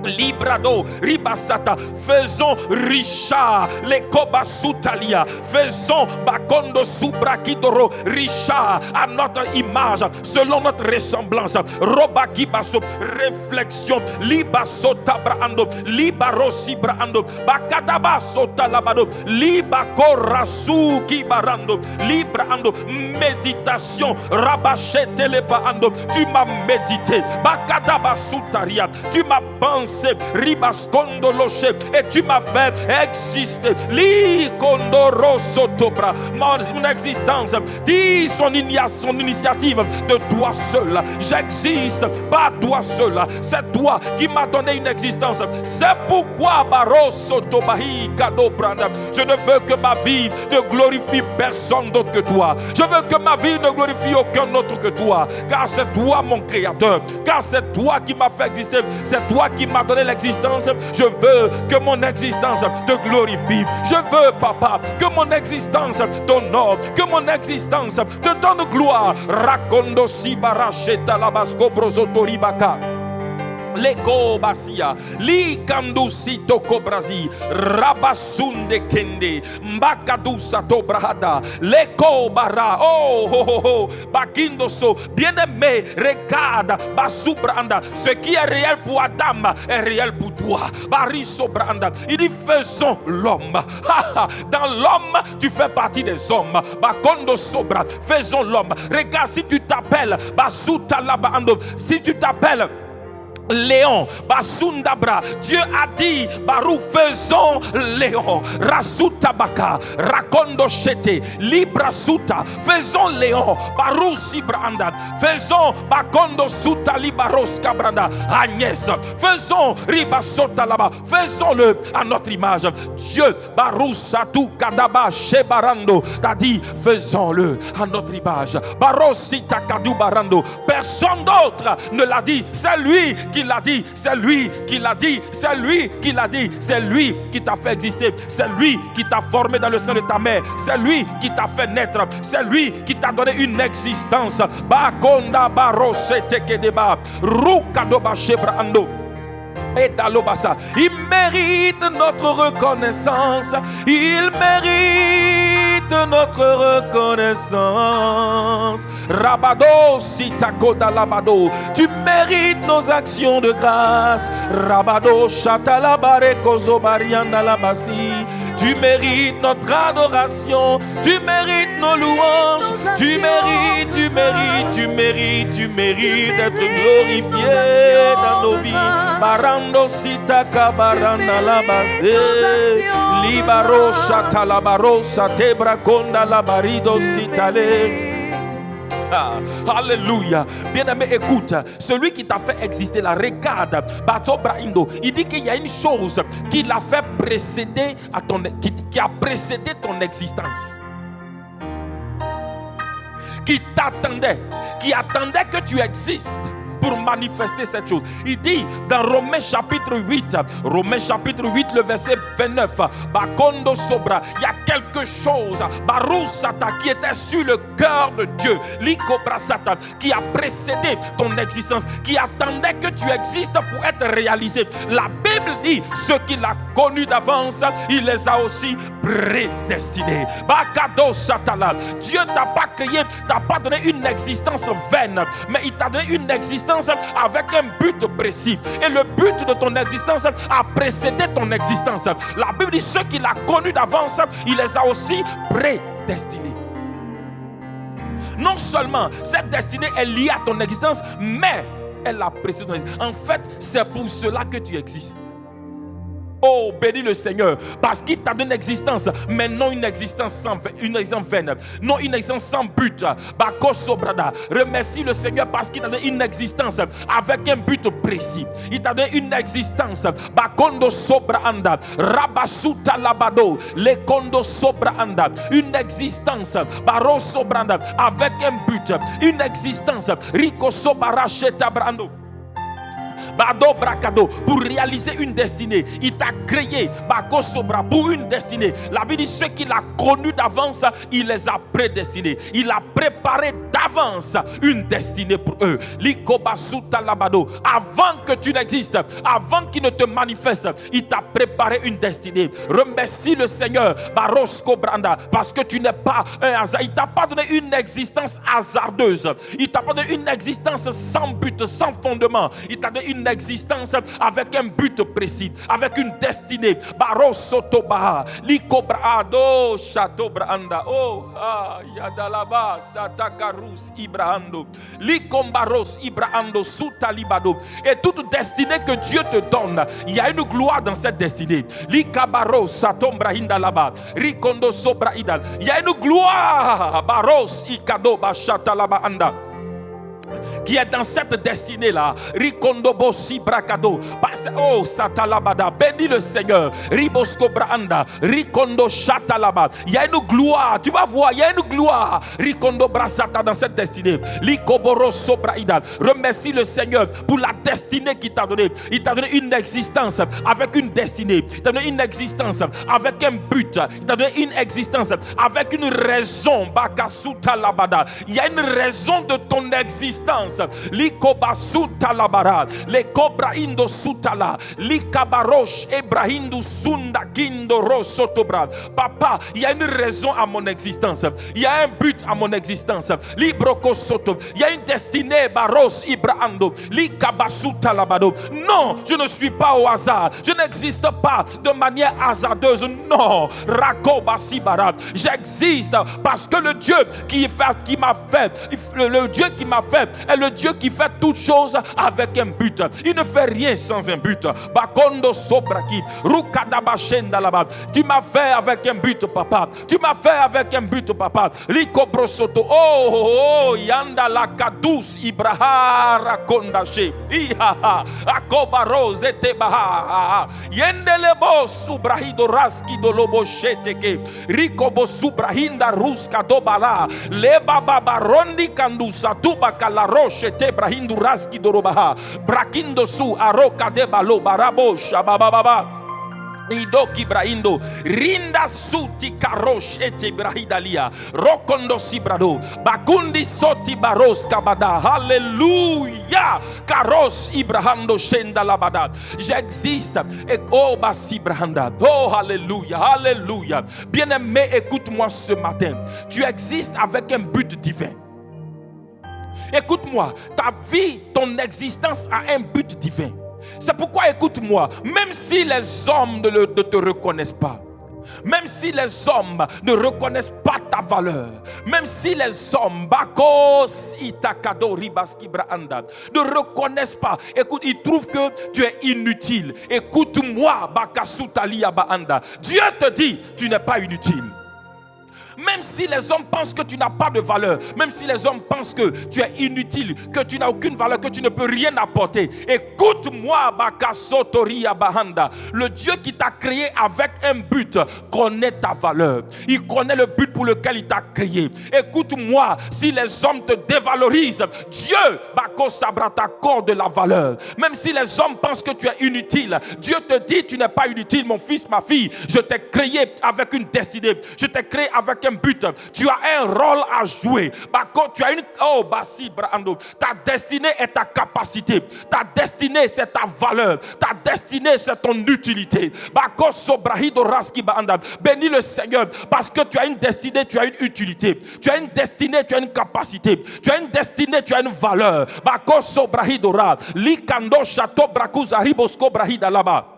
Speaker 2: Librado, ribasata, faisons Richard, les kobasutalia, faisons bakondo subrakidoro, Richard à notre image, selon notre ressemblance, robakibaso, réflexion, libasota braando, libarosi braando, bakadabaso talabado, libakorasu kibarando, libraando, méditation, rabachete le baando, tu m'as médité, bakadabasutaria, tu m'as pensé. Ribascondo loche et tu m'as fait exister. Li condoro sotobra. Mon existence dit son initiative de toi seul. J'existe pas toi seul. C'est toi qui m'as donné une existence. C'est pourquoi Baro sotobahi kado branda. Je ne veux que ma vie ne glorifie personne d'autre que toi. Je veux que ma vie ne glorifie aucun autre que toi. Car c'est toi mon créateur. Car c'est toi qui m'as fait exister. C'est toi qui m'as donné l'existence. Je veux que mon existence te glorifie. Je veux, papa, que mon existence t'honore, que mon existence te donne gloire. Rakondo si baracheta labasco brosotoribaka. Leko basia li kandusi toko brazi rabasunde kende mbakadusa to brahada leko bara oh ho ho ho bakindoso bien-aimé regarde basubranda ce qui est réel pour Adam est réel pour toi bariso branda il dit faisons l'homme dans l'homme tu fais partie des hommes bakondo sobra faisons l'homme regarde si tu t'appelles basuta labando si tu t'appelles Léon, Basundabra, Dieu a dit, Barou, faisons Léon, Rasutabaka, Rakondo Chete, Libra Suta, faisons Léon, Barou Sibranda, faisons Bakondo Suta, Libaros Cabranda, Agnès, faisons Ribasota là-bas, faisons-le à notre image. Dieu, Barou Satou Kadaba, Shebarando, t'a dit, faisons-le à notre image. Barosita Kadou Barando, personne d'autre ne l'a dit, c'est lui qui l'a dit, c'est lui qui l'a dit, c'est lui qui l'a dit, c'est lui qui t'a fait exister, c'est lui qui t'a formé dans le sein de ta mère, c'est lui qui t'a fait naître, c'est lui qui t'a donné une existence. Bakonda barosete kedeba, rukadoba shebrando. Et d'Alobasa, il mérite notre reconnaissance, il mérite notre reconnaissance. Rabado, Sitakoda Labado, tu mérites nos actions de grâce. Rabado, Chatalabare, Kozobariana Labasi, tu mérites notre adoration, tu mérites nos louanges, tu mérites d'être glorifié dans nos vies. Barando Sitaka Baranda Labase, Libaro Chatalabaro Satebra Konda Labarido Sitale. Alléluia. Bien-aimé, écoute, celui qui t'a fait exister là, regarde, Bato Braindo, il dit qu'il y a une chose qui l'a fait précéder à ton, qui a précédé ton existence, qui t'attendait, qui attendait que tu existes pour manifester cette chose. Il dit dans Romains chapitre 8, le verset 29, Bakondo Sobra, il y a quelque chose, Barusata, qui était sur le cœur de Dieu, Likobrasata, qui a précédé ton existence, qui attendait que tu existes pour être réalisé. La Bible dit, ceux qu'il a connus d'avance, il les a aussi prédestinés. Bakado Satala, Dieu t'a pas créé, t'a pas donné une existence vaine, mais il t'a donné une existence avec un but précis. Et le but de ton existence a précédé ton existence. La Bible dit, ceux qu'il a connus d'avance, il les a aussi prédestinés. Non seulement cette destinée est liée à ton existence, mais elle a précédé ton existence. En fait, c'est pour cela que tu existes. Oh, bénis le Seigneur, parce qu'il t'a donné une existence, mais non une existence vaine, non une existence sans but. Remercie le Seigneur parce qu'il t'a donné une existence avec un but précis. Il t'a donné une existence, Bakondo Sobraanda, Rabasuta Labado, Lekondo Sobraanda, une existence, Baro Sobranda, avec un but, une existence, Rico Sobaracheta Brando. Bado Bracado, pour réaliser une destinée. Il t'a créé Bako Sobra pour une destinée. La Bible dit, ceux qu'il a connus d'avance, il les a prédestinés. Il a préparé d'avance une destinée pour eux. Likobasuta Labado, avant que tu n'existes, avant qu'il ne te manifeste, il t'a préparé une destinée. Remercie le Seigneur, Barosko Branda, parce que tu n'es pas un hasard. Il t'a pas donné une existence hasardeuse. Il t'a pas donné une existence sans but, sans fondement. Il t'a donné une existence avec un but précis, avec une destinée. Barosotoba, Likobrado, Chatobranda, oh, Yadalaba, Satakarus, Ibrahando, Likombaros, Ibrahando, Sutalibado. Et toute destinée que Dieu te donne, il y a une gloire dans cette destinée. Likabaros, Satombrahinda laba, Rikondo Sobraidal. Il y a une gloire, Baros, Ikado, Bachatalaba anda, qui est dans cette destinée-là. Rikondobo Sibrakado. Oh, Satalabada. Bénis le Seigneur. Ribosko Branda. Rikondo Chatalaba. Il y a une gloire. Tu vas voir, il y a une gloire. Rikondo Brasata dans cette destinée. Likoboro Sobraida. Remercie le Seigneur pour la destinée qu'il t'a donnée. Il t'a donné une existence avec une destinée. Il t'a donné une existence avec un but. Il t'a donné une existence avec une raison. Bakasuta Labada. Il y a une raison de ton existence. Likobasuta labara, le cobra indo sutala, likabarosh ebrahindu sunda kindo rosotobra. Papa, il y a une raison à mon existence. Il y a un but à mon existence. Libroko soto. Il y a une destinée baros ibrahando. Likabasuta labado. Non, je ne suis pas au hasard. Je n'existe pas de manière hasardeuse. Non, rakoba sibara. J'existe parce que le Dieu qui m'a fait, le Dieu qui m'a fait est le Dieu qui fait toutes choses avec un but. Il ne fait rien sans un but. Bakondo sobraki, rukadabashenda là-bas. Tu m'as fait avec un but, papa. Tu m'as fait avec un but, papa. Liko brosoto. Oh, yanda la kadus ibrahara kondashe. Ihaha, akobaro zete baha. Yendelebo subrahido raski do lobo sheteke. Rikobo subrahinda ruska do bala. Leba baba rondi kandusa tuba kala roche te brahindu raski do robaha. Brakindo su aroka de balo barabo shababa. Idoki braindo rinda suti karosh ete brahidalia rokondo sibrado bakundi soti baros kabada. Alléluia. Karos ibrahando shenda labada. J'existe et oh basi brahanda. Oh alléluia, alléluia. Bien-aimé, écoute-moi ce matin. Tu existes avec un but divin. Écoute-moi, ta vie, ton existence a un but divin. C'est pourquoi, écoute-moi, même si les hommes ne te reconnaissent pas, même si les hommes ne reconnaissent pas ta valeur, même si les hommes ne reconnaissent pas, écoute, ils trouvent que tu es inutile. Écoute-moi, Dieu te dit, tu n'es pas inutile. Même si les hommes pensent que tu n'as pas de valeur, même si les hommes pensent que tu es inutile, que tu n'as aucune valeur, que tu ne peux rien apporter, écoute-moi, Bakasotoria Bahanda. Le Dieu qui t'a créé avec un but connaît ta valeur. Il connaît le but pour lequel il t'a créé. Écoute-moi, si les hommes te dévalorisent, Dieu t'accorde de la valeur. Même si les hommes pensent que tu es inutile, Dieu te dit, tu n'es pas inutile, mon fils, ma fille. Je t'ai créé avec une destinée. Je t'ai créé avec un but. Tu as un rôle à jouer. Tu as une ta destinée est ta capacité. Ta destinée c'est ta valeur. Ta destinée c'est ton utilité. Bénis le Seigneur parce que tu as une destinée, tu as une utilité. Tu as une destinée, tu as une capacité. Tu as une destinée, tu as une valeur. Likando chateau brakuza ribosko brahida là-bas.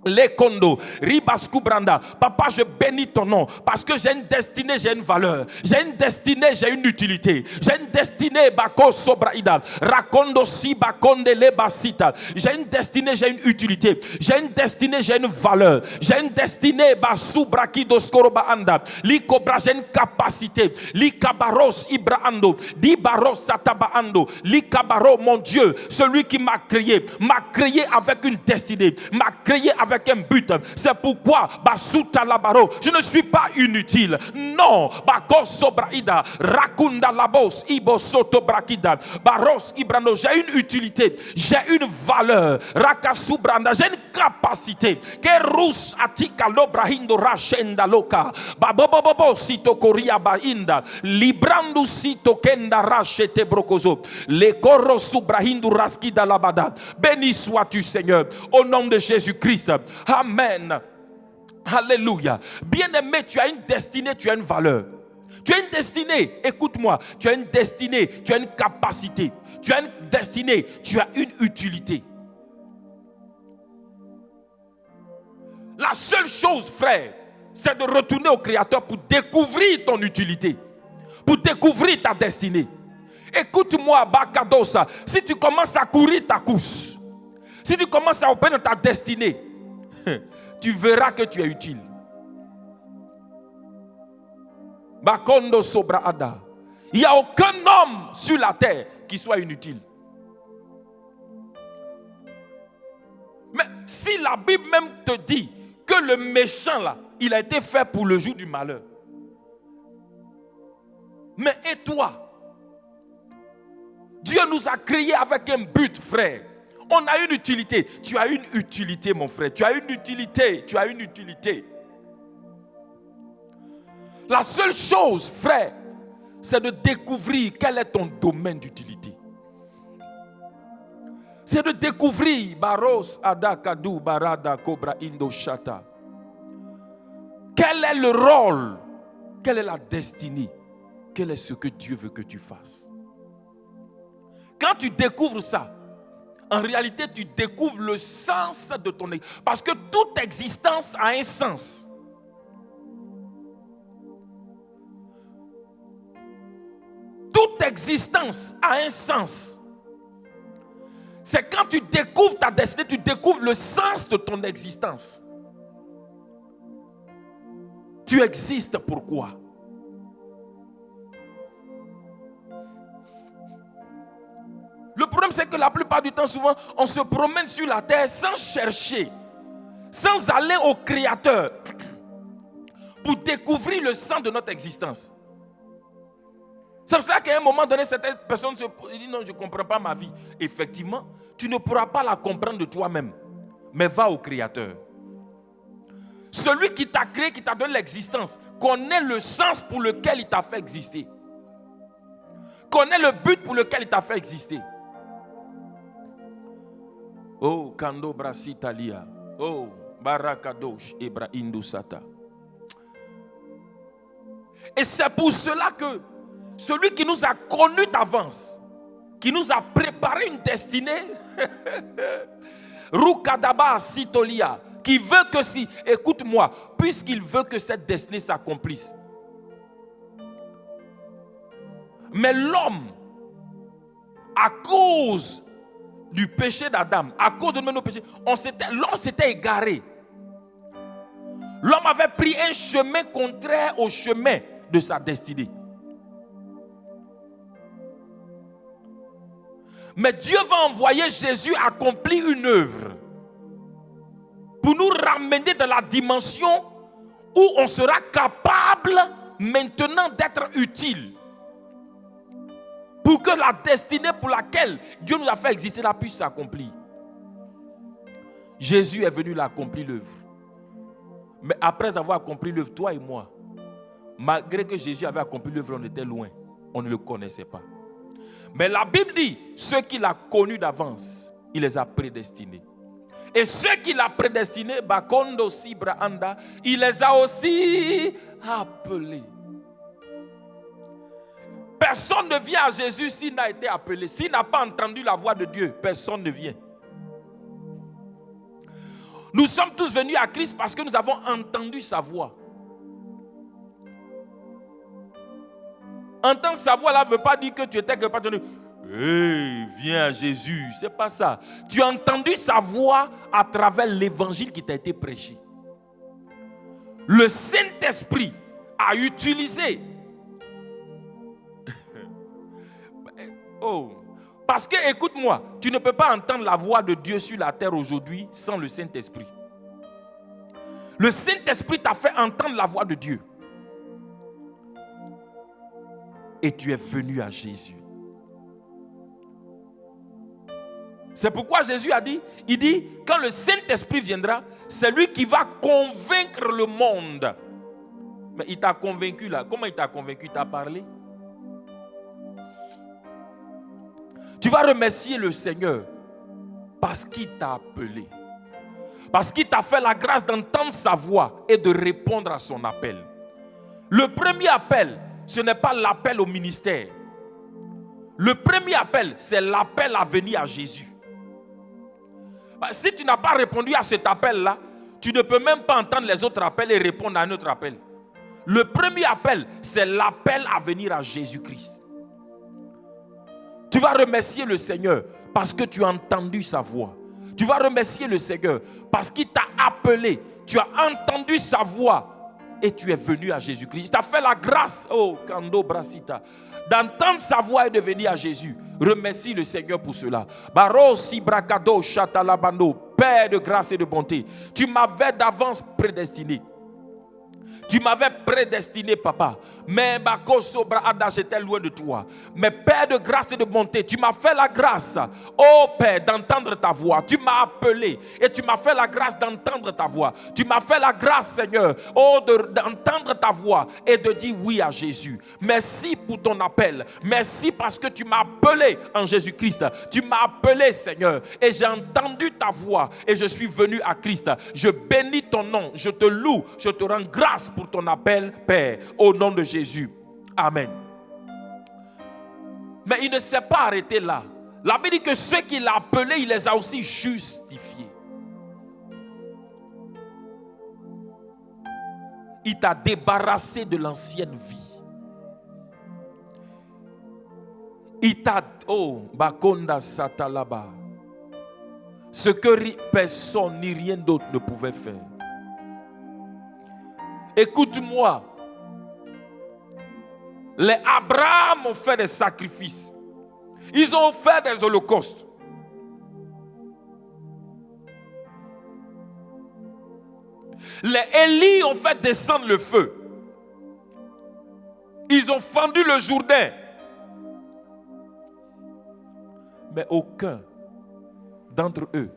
Speaker 2: Les condos, Ribasku Branda. Papa, je bénis ton nom parce que j'ai une destinée, j'ai une valeur. J'ai une destinée, j'ai une utilité. J'ai une destinée, Bako Sobraida. Rakondo si Bakonde le Basita. J'ai une destinée, j'ai une utilité. J'ai une destinée, j'ai une valeur. J'ai une destinée, Basu Brakido Skoroba Anda. Likobra, j'ai une capacité. Likabaros Ibraando. Dibaros Satabaando. Likabaro, mon Dieu, celui qui m'a créé avec une destinée, m'a créé avec un but. C'est pourquoi Basuta Labaro, je ne suis pas inutile. Non, Bakos Sobraida, Rakunda Labos, Ibo Soto Brakida, Baros Ibrando, j'ai une utilité, j'ai une valeur. Rakasubranda, j'ai une capacité. Kerus Atika Lobrahindo Rashenda Loka, Babobobo Sito Koria Bainda, Librandu Sito Kenda Rachete Brokozo, Le Koro Subrahindu Raskida Labada. Béni sois-tu, Seigneur, au nom de Jésus-Christ. Amen. Alléluia. Bien-aimé, tu as une destinée, tu as une valeur. Tu as une destinée, écoute-moi. Tu as une destinée, tu as une capacité. Tu as une destinée, tu as une utilité. La seule chose, frère, c'est de retourner au Créateur pour découvrir ton utilité, pour découvrir ta destinée. Écoute-moi, Bakadosa, si tu commences à courir ta course, si tu commences à opérer ta destinée, tu verras que tu es utile. Bakondo Sobraada. Il n'y a aucun homme sur la terre qui soit inutile. Mais si la Bible même te dit que le méchant là, il a été fait pour le jour du malheur. Mais et toi? Dieu nous a créés avec un but, frère. On a une utilité. Tu as une utilité, mon frère. Tu as une utilité. Tu as une utilité. La seule chose, frère, c'est de découvrir quel est ton domaine d'utilité. C'est de découvrir Baros Adakadu Barada Cobra Indo Shata. Quel est le rôle? Quelle est la destinée? Quel est ce que Dieu veut que tu fasses? Quand tu découvres ça, en réalité, tu découvres le sens de ton existence. Parce que toute existence a un sens. Toute existence a un sens. C'est quand tu découvres ta destinée, tu découvres le sens de ton existence. Tu existes pourquoi? Le problème, c'est que la plupart du temps, souvent, on se promène sur la terre sans chercher, sans aller au Créateur pour découvrir le sens de notre existence. C'est pour ça qu'à un moment donné, certaines personnes se disent non, je ne comprends pas ma vie. Effectivement, tu ne pourras pas la comprendre de toi-même, mais va au Créateur. Celui qui t'a créé, qui t'a donné l'existence, connaît le sens pour lequel il t'a fait exister. Connaît le but pour lequel il t'a fait exister. Oh, Kando Brasitalia. Oh, Barakadosh Ebra Indusata. Et c'est pour cela que celui qui nous a connus d'avance, qui nous a préparé une destinée, Rukadaba Sitolia, qui veut que si, écoute-moi, puisqu'il veut que cette destinée s'accomplisse. Mais l'homme, à cause du péché d'Adam, à cause de nos péchés, l'homme s'était égaré. L'homme avait pris un chemin contraire au chemin de sa destinée. Mais Dieu va envoyer Jésus accomplir une œuvre pour nous ramener dans la dimension où on sera capable maintenant d'être utile. Pour que la destinée pour laquelle Dieu nous a fait exister là puisse s'accomplir. Jésus est venu l'accomplir l'œuvre. Mais après avoir accompli l'œuvre, toi et moi, malgré que Jésus avait accompli l'œuvre, on était loin. On ne le connaissait pas. Mais la Bible dit, ceux qu'il a connus d'avance, il les a prédestinés. Et ceux qu'il a prédestinés, Bakondo Sibra Anda, il les a aussi appelés. Personne ne vient à Jésus s'il n'a été appelé. S'il n'a pas entendu la voix de Dieu, personne ne vient. Nous sommes tous venus à Christ parce que nous avons entendu sa voix. Entendre sa voix là ne veut pas dire que tu étais quelque part. Hey, viens à Jésus. C'est pas ça. Tu as entendu sa voix à travers l'évangile qui t'a été prêché. Le Saint-Esprit a utilisé. Oh, parce que écoute-moi, tu ne peux pas entendre la voix de Dieu sur la terre aujourd'hui sans le Saint-Esprit. Le Saint-Esprit t'a fait entendre la voix de Dieu. Et tu es venu à Jésus. C'est pourquoi Jésus a dit, il dit, quand le Saint-Esprit viendra, c'est lui qui va convaincre le monde. Mais il t'a convaincu là. Comment il t'a convaincu? Il t'a parlé? Tu vas remercier le Seigneur parce qu'il t'a appelé. Parce qu'il t'a fait la grâce d'entendre sa voix et de répondre à son appel. Le premier appel, ce n'est pas l'appel au ministère. Le premier appel, c'est l'appel à venir à Jésus. Si tu n'as pas répondu à cet appel-là, tu ne peux même pas entendre les autres appels et répondre à un autre appel. Le premier appel, c'est l'appel à venir à Jésus-Christ. Tu vas remercier le Seigneur parce que tu as entendu sa voix. Tu vas remercier le Seigneur parce qu'il t'a appelé. Tu as entendu sa voix et tu es venu à Jésus-Christ. Il t'a fait la grâce, oh, Kando Brasita, d'entendre sa voix et de venir à Jésus. Remercie le Seigneur pour cela. Barosi Brakado Chatalabando, Père de grâce et de bonté, tu m'avais d'avance prédestiné. Tu m'avais prédestiné, papa. Mais j'étais loin de toi. Mais Père de grâce et de bonté, tu m'as fait la grâce, oh Père, d'entendre ta voix. Tu m'as appelé et tu m'as fait la grâce d'entendre ta voix. Tu m'as fait la grâce, Seigneur, oh, d'entendre ta voix et de dire oui à Jésus. Merci pour ton appel. Merci parce que tu m'as appelé en Jésus-Christ. Tu m'as appelé, Seigneur, et j'ai entendu ta voix et je suis venu à Christ. Je bénis ton nom, je te loue, je te rends grâce pour ton appel, Père, au nom de Jésus. Amen. Mais il ne s'est pas arrêté là. La Bible dit que ceux qu'il a appelés, il les a aussi justifiés. Il t'a débarrassé de l'ancienne vie. Oh, Bakonda Satalaba. Ce que personne ni rien d'autre ne pouvait faire. Écoute-moi. Les Abraham ont fait des sacrifices. Ils ont fait des holocaustes. Les Élie ont fait descendre le feu. Ils ont fendu le Jourdain. Mais aucun d'entre eux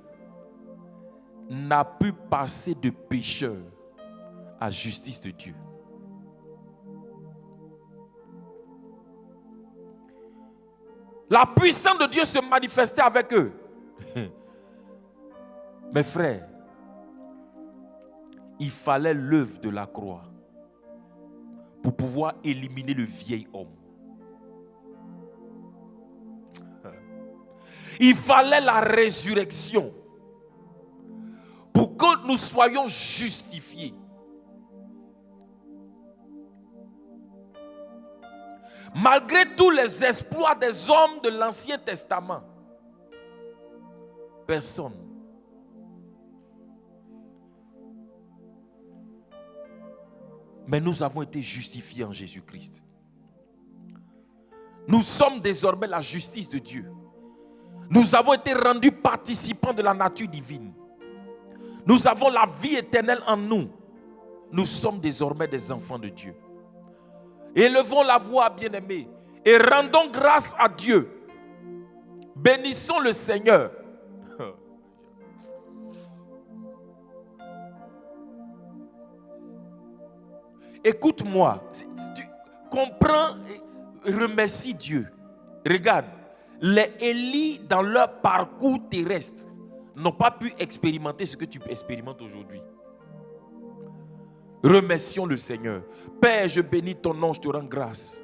Speaker 2: n'a pu passer de pécheur à justice de Dieu. La puissance de Dieu se manifestait avec eux. Mes frères, il fallait l'œuvre de la croix pour pouvoir éliminer le vieil homme. Il fallait la résurrection pour que nous soyons justifiés. Malgré tous les exploits des hommes de l'Ancien Testament, personne mais nous avons été justifiés en Jésus-Christ. Nous sommes désormais la justice de Dieu. Nous avons été rendus participants de la nature divine. Nous avons la vie éternelle en nous. Nous sommes désormais des enfants de Dieu. Élevons la voix, bien-aimés, et rendons grâce à Dieu. Bénissons le Seigneur. Écoute-moi, tu comprends et remercie Dieu. Regarde, les Élie dans leur parcours terrestre n'ont pas pu expérimenter ce que tu expérimentes aujourd'hui. Remercions le Seigneur. Père, je bénis ton nom, je te rends grâce.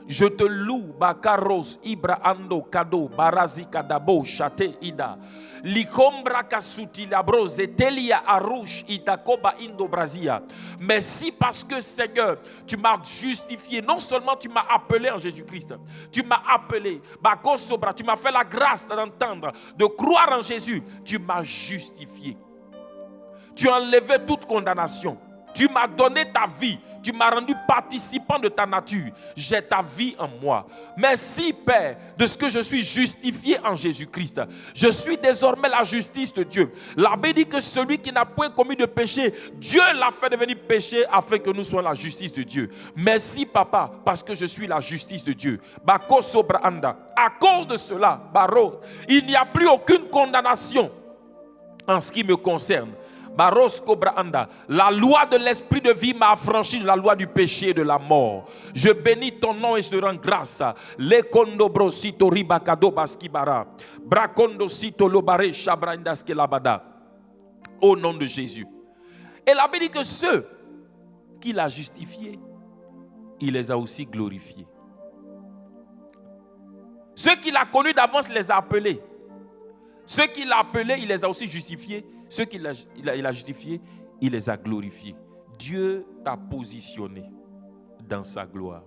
Speaker 2: Je te loue, Bakaros, Ibraando, Kado, Barazi, Kadabo, Chate, Ida. Likombra Kasuti, Labros, Etelia, Arouche, Itakoba, Indo, Brazia. Merci parce que, Seigneur, tu m'as justifié. Non seulement tu m'as appelé en Jésus-Christ, tu m'as appelé, Bakosobra, tu m'as fait la grâce d'entendre, de croire en Jésus. Tu m'as justifié. Tu as enlevé toute condamnation. Tu m'as donné ta vie. Tu m'as rendu participant de ta nature. J'ai ta vie en moi. Merci, Père, de ce que je suis justifié en Jésus-Christ. Je suis désormais la justice de Dieu. La Bible dit que celui qui n'a point commis de péché, Dieu l'a fait devenir péché afin que nous soyons la justice de Dieu. Merci, Papa, parce que je suis la justice de Dieu. Bako sobra anda. À cause de cela, Baro, il n'y a plus aucune condamnation en ce qui me concerne. La loi de l'esprit de vie m'a affranchi de la loi du péché et de la mort. Je bénis ton nom et je te rends grâce. Au nom de Jésus. Et la Bible dit que ceux qu'il a justifiés, il les a aussi glorifiés. Ceux qu'il a connus d'avance, il les a appelés. Ceux qu'il a appelés, il les a aussi justifiés. Ceux qu'il a justifiés, il les a glorifiés. Dieu t'a positionné dans sa gloire.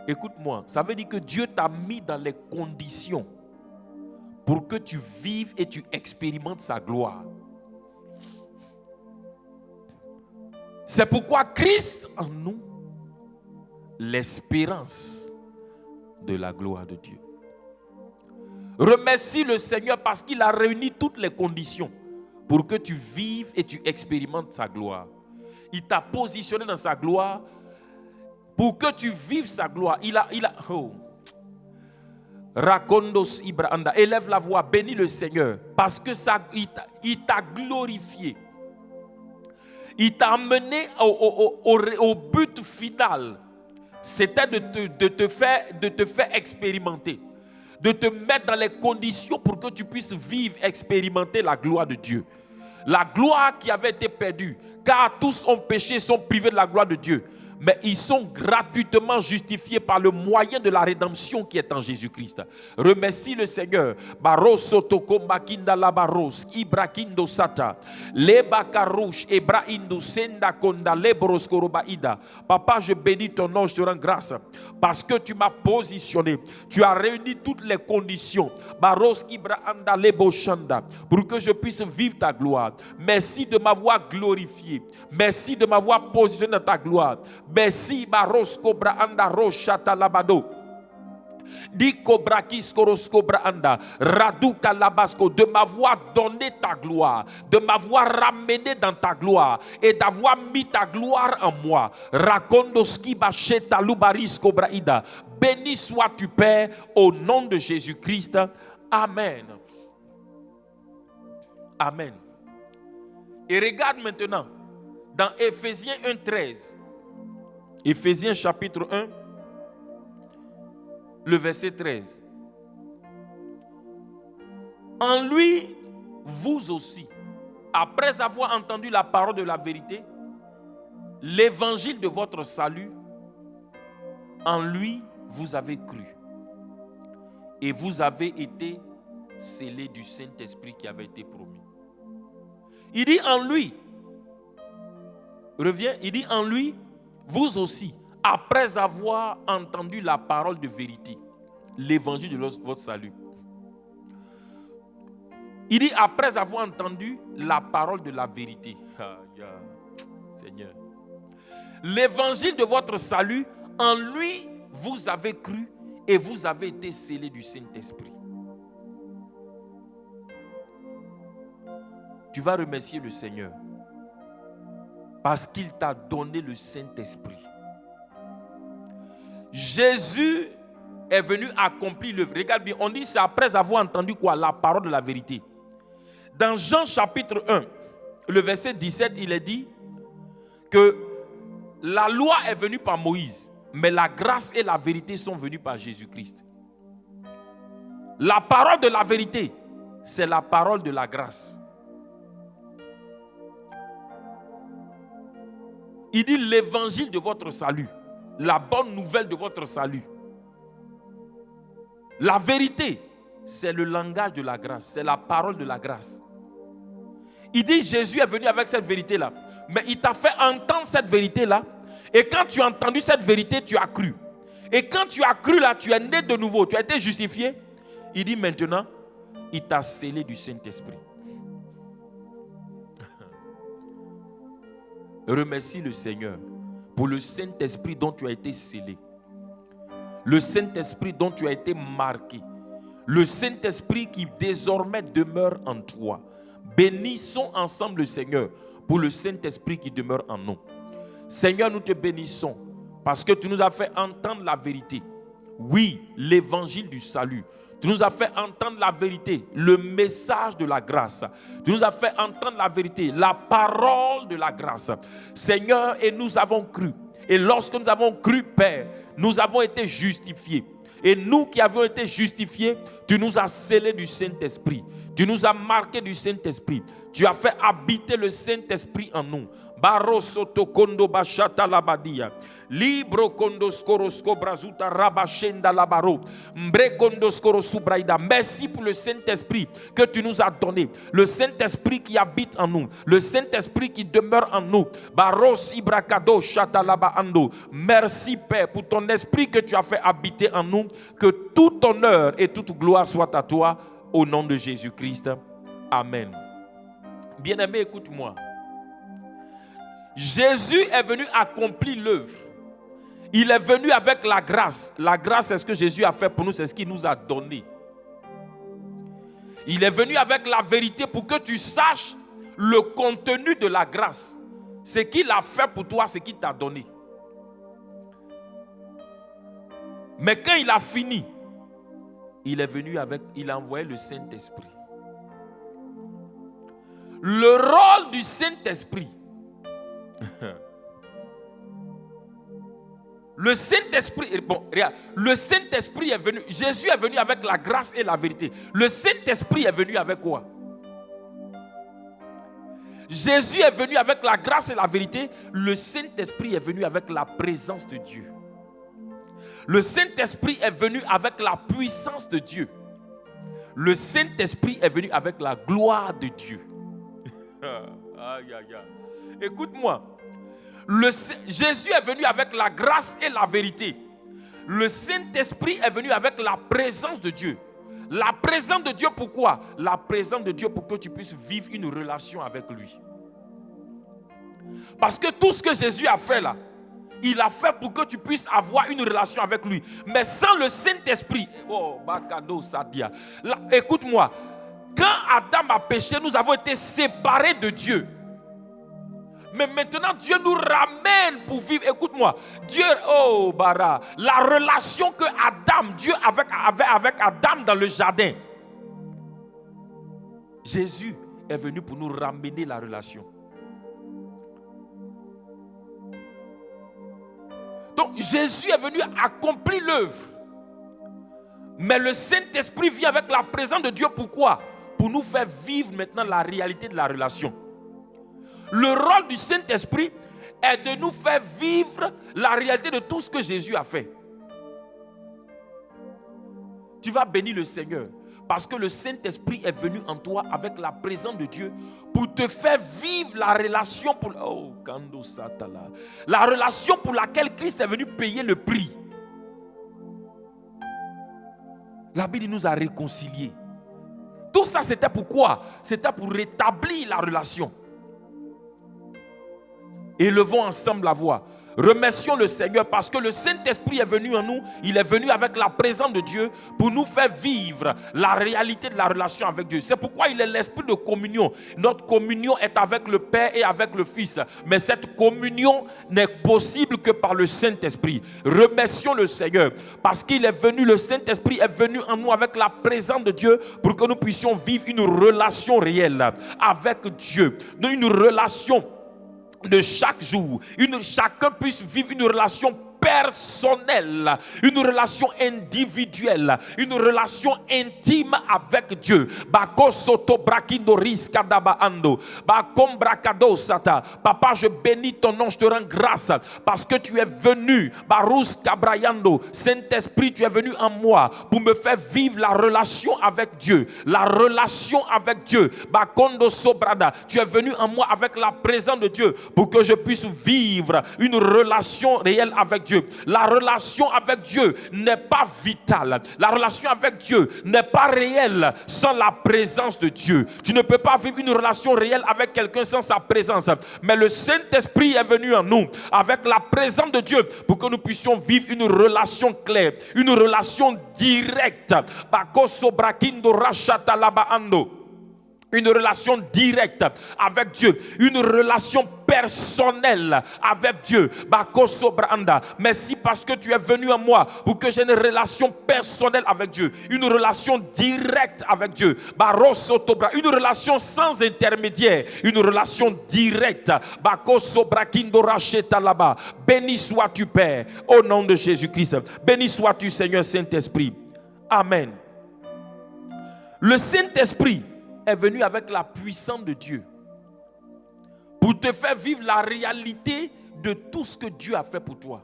Speaker 2: Écoute-moi, ça veut dire que Dieu t'a mis dans les conditions pour que tu vives et tu expérimentes sa gloire. C'est pourquoi Christ en nous, l'espérance de la gloire de Dieu. Remercie le Seigneur parce qu'il a réuni toutes les conditions pour que tu vives et tu expérimentes sa gloire. Il t'a positionné dans sa gloire pour que tu vives sa gloire. Rakondos Ibrahanda, élève la voix, bénis le Seigneur parce que il t'a glorifié. Il t'a amené au but final. C'était de te faire expérimenter. De te mettre dans les conditions pour que tu puisses vivre, expérimenter la gloire de Dieu. La gloire qui avait été perdue, car tous ont péché, sont privés de la gloire de Dieu. mais ils sont gratuitement justifiés par le moyen de la rédemption qui est en Jésus-Christ. Remercie le Seigneur. Baros sotokomba kinda la baros ibrakindo sata leba karouche ebraindo senda konda lebros korobaida. Papa, je bénis ton nom, je te rends grâce parce que tu m'as positionné. Tu as réuni toutes les conditions baros ibraanda lebo shanda pour que je puisse vivre ta gloire. Merci de m'avoir glorifié. Merci de m'avoir positionné dans ta gloire. Merci baros cobra anda roshata labado. Di cobra kiskoros cobra anda raduka labasco, de m'avoir donné ta gloire, de m'avoir ramené dans ta gloire et d'avoir mis ta gloire en moi. Rakondoski bacheta lubaris cobra ida. Béni sois-tu Père au nom de Jésus-Christ. Amen. Amen. Et regarde maintenant dans Éphésiens 1:13. Éphésiens chapitre 1, le verset 13. En lui, vous aussi, après avoir entendu la parole de la vérité, l'évangile de votre salut, en lui, vous avez cru. Et vous avez été scellés du Saint-Esprit qui avait été promis. Il dit en lui, reviens, il dit en lui, vous aussi, après avoir entendu la parole de vérité, l'évangile de votre salut. Il dit après avoir entendu la parole de la vérité. Seigneur. L'évangile de votre salut, en lui, vous avez cru et vous avez été scellés du Saint-Esprit. Tu vas remercier le Seigneur parce qu'il t'a donné le Saint-Esprit. Jésus est venu accomplir l'œuvre. Regarde bien, on dit c'est après avoir entendu quoi? La parole de la vérité. Dans Jean chapitre 1, le verset 17, il est dit que la loi est venue par Moïse, mais la grâce et la vérité sont venues par Jésus-Christ. La parole de la vérité, c'est la parole de la grâce. Il dit l'évangile de votre salut, la bonne nouvelle de votre salut. La vérité, c'est le langage de la grâce, c'est la parole de la grâce. Il dit Jésus est venu avec cette vérité-là, mais il t'a fait entendre cette vérité-là, et quand tu as entendu cette vérité, tu as cru. Et quand tu as cru là, tu es né de nouveau, tu as été justifié. Il dit maintenant, il t'a scellé du Saint-Esprit. Remercie le Seigneur pour le Saint-Esprit dont tu as été scellé. Le Saint-Esprit dont tu as été marqué. Le Saint-Esprit qui désormais demeure en toi. Bénissons ensemble le Seigneur pour le Saint-Esprit qui demeure en nous. Seigneur, nous te bénissons parce que tu nous as fait entendre la vérité. Oui, l'évangile du salut. Tu nous as fait entendre la vérité, le message de la grâce. Tu nous as fait entendre la vérité, la parole de la grâce. Seigneur, et nous avons cru. Et lorsque nous avons cru, Père, nous avons été justifiés. Et nous qui avons été justifiés, tu nous as scellés du Saint-Esprit. Tu nous as marqués du Saint-Esprit. Tu as fait habiter le Saint-Esprit en nous. Barosoto kondo bashata labadia. Libro kondoskorosko brazuta rabashenda labaro. Mbre kondoskoro subraida. Merci pour le Saint-Esprit que tu nous as donné. Le Saint-Esprit qui habite en nous. Le Saint-Esprit qui demeure en nous. Baros ibrakado shata labaando. Merci Père pour ton esprit que tu as fait habiter en nous. Que tout honneur et toute gloire soit à toi au nom de Jésus-Christ. Amen. Bien-aimé, écoute-moi. Jésus est venu accomplir l'œuvre. Il est venu avec la grâce. La grâce, c'est ce que Jésus a fait pour nous, c'est ce qu'il nous a donné. Il est venu avec la vérité pour que tu saches le contenu de la grâce. Ce qu'il a fait pour toi, ce qu'il t'a donné. Mais quand il a fini, il est venu avec, il a envoyé le Saint-Esprit. Le rôle du Saint-Esprit. Le Saint-Esprit, bon, regarde, le Saint-Esprit est venu, Jésus est venu avec la grâce et la vérité. Le Saint-Esprit est venu avec quoi? Jésus est venu avec la grâce et la vérité. Le Saint-Esprit est venu avec la présence de Dieu. Le Saint-Esprit est venu avec la puissance de Dieu. Le Saint-Esprit est venu avec la gloire de Dieu. Aïe, aïe, aïe. Écoute-moi. Jésus est venu avec la grâce et la vérité. Le Saint-Esprit est venu avec la présence de Dieu. La présence de Dieu, pourquoi? La présence de Dieu pour que tu puisses vivre une relation avec lui. Parce que tout ce que Jésus a fait là, il a fait pour que tu puisses avoir une relation avec lui. Mais sans le Saint-Esprit, écoute-moi, quand Adam a péché, nous avons été séparés de Dieu. Mais maintenant, Dieu nous ramène pour vivre. Écoute-moi, Dieu, la relation que Dieu avait avec Adam dans le jardin. Jésus est venu pour nous ramener la relation. Donc, Jésus est venu accomplir l'œuvre. Mais le Saint-Esprit vient avec la présence de Dieu. Pourquoi? Pour nous faire vivre maintenant la réalité de la relation. Le rôle du Saint-Esprit est de nous faire vivre la réalité de tout ce que Jésus a fait. Tu vas bénir le Seigneur parce que le Saint-Esprit est venu en toi avec la présence de Dieu pour te faire vivre la relation la relation pour laquelle Christ est venu payer le prix. La Bible nous a réconciliés. Tout ça c'était pourquoi? C'était pour rétablir la relation. Élevons ensemble la voix. Remercions le Seigneur parce que le Saint-Esprit est venu en nous. Il est venu avec la présence de Dieu pour nous faire vivre la réalité de la relation avec Dieu. C'est pourquoi il est l'esprit de communion. Notre communion est avec le Père et avec le Fils. Mais cette communion n'est possible que par le Saint-Esprit. Remercions le Seigneur parce qu'il est venu, le Saint-Esprit est venu en nous avec la présence de Dieu pour que nous puissions vivre une relation réelle avec Dieu. Une relation de chaque jour, chacun puisse vivre une relation personnelle, une relation individuelle, une relation intime avec Dieu. Papa, je bénis ton nom, je te rends grâce parce que tu es venu, Saint-Esprit, tu es venu en moi pour me faire vivre la relation avec Dieu. La relation avec Dieu. Tu es venu en moi avec la présence de Dieu pour que je puisse vivre une relation réelle avec Dieu. La relation avec Dieu n'est pas vitale. La relation avec Dieu n'est pas réelle sans la présence de Dieu. Tu ne peux pas vivre une relation réelle avec quelqu'un sans sa présence. Mais le Saint-Esprit est venu en nous avec la présence de Dieu pour que nous puissions vivre une relation claire, une relation directe. Une relation directe avec Dieu, une relation personnelle avec Dieu. Merci parce que tu es venu à moi pour que j'ai une relation personnelle avec Dieu, une relation directe avec Dieu, une relation sans intermédiaire, une relation directe. Béni sois-tu Père, au nom de Jésus-Christ. Béni sois-tu Seigneur Saint-Esprit. Amen. Le Saint-Esprit est venu avec la puissance de Dieu pour te faire vivre la réalité de tout ce que Dieu a fait pour toi.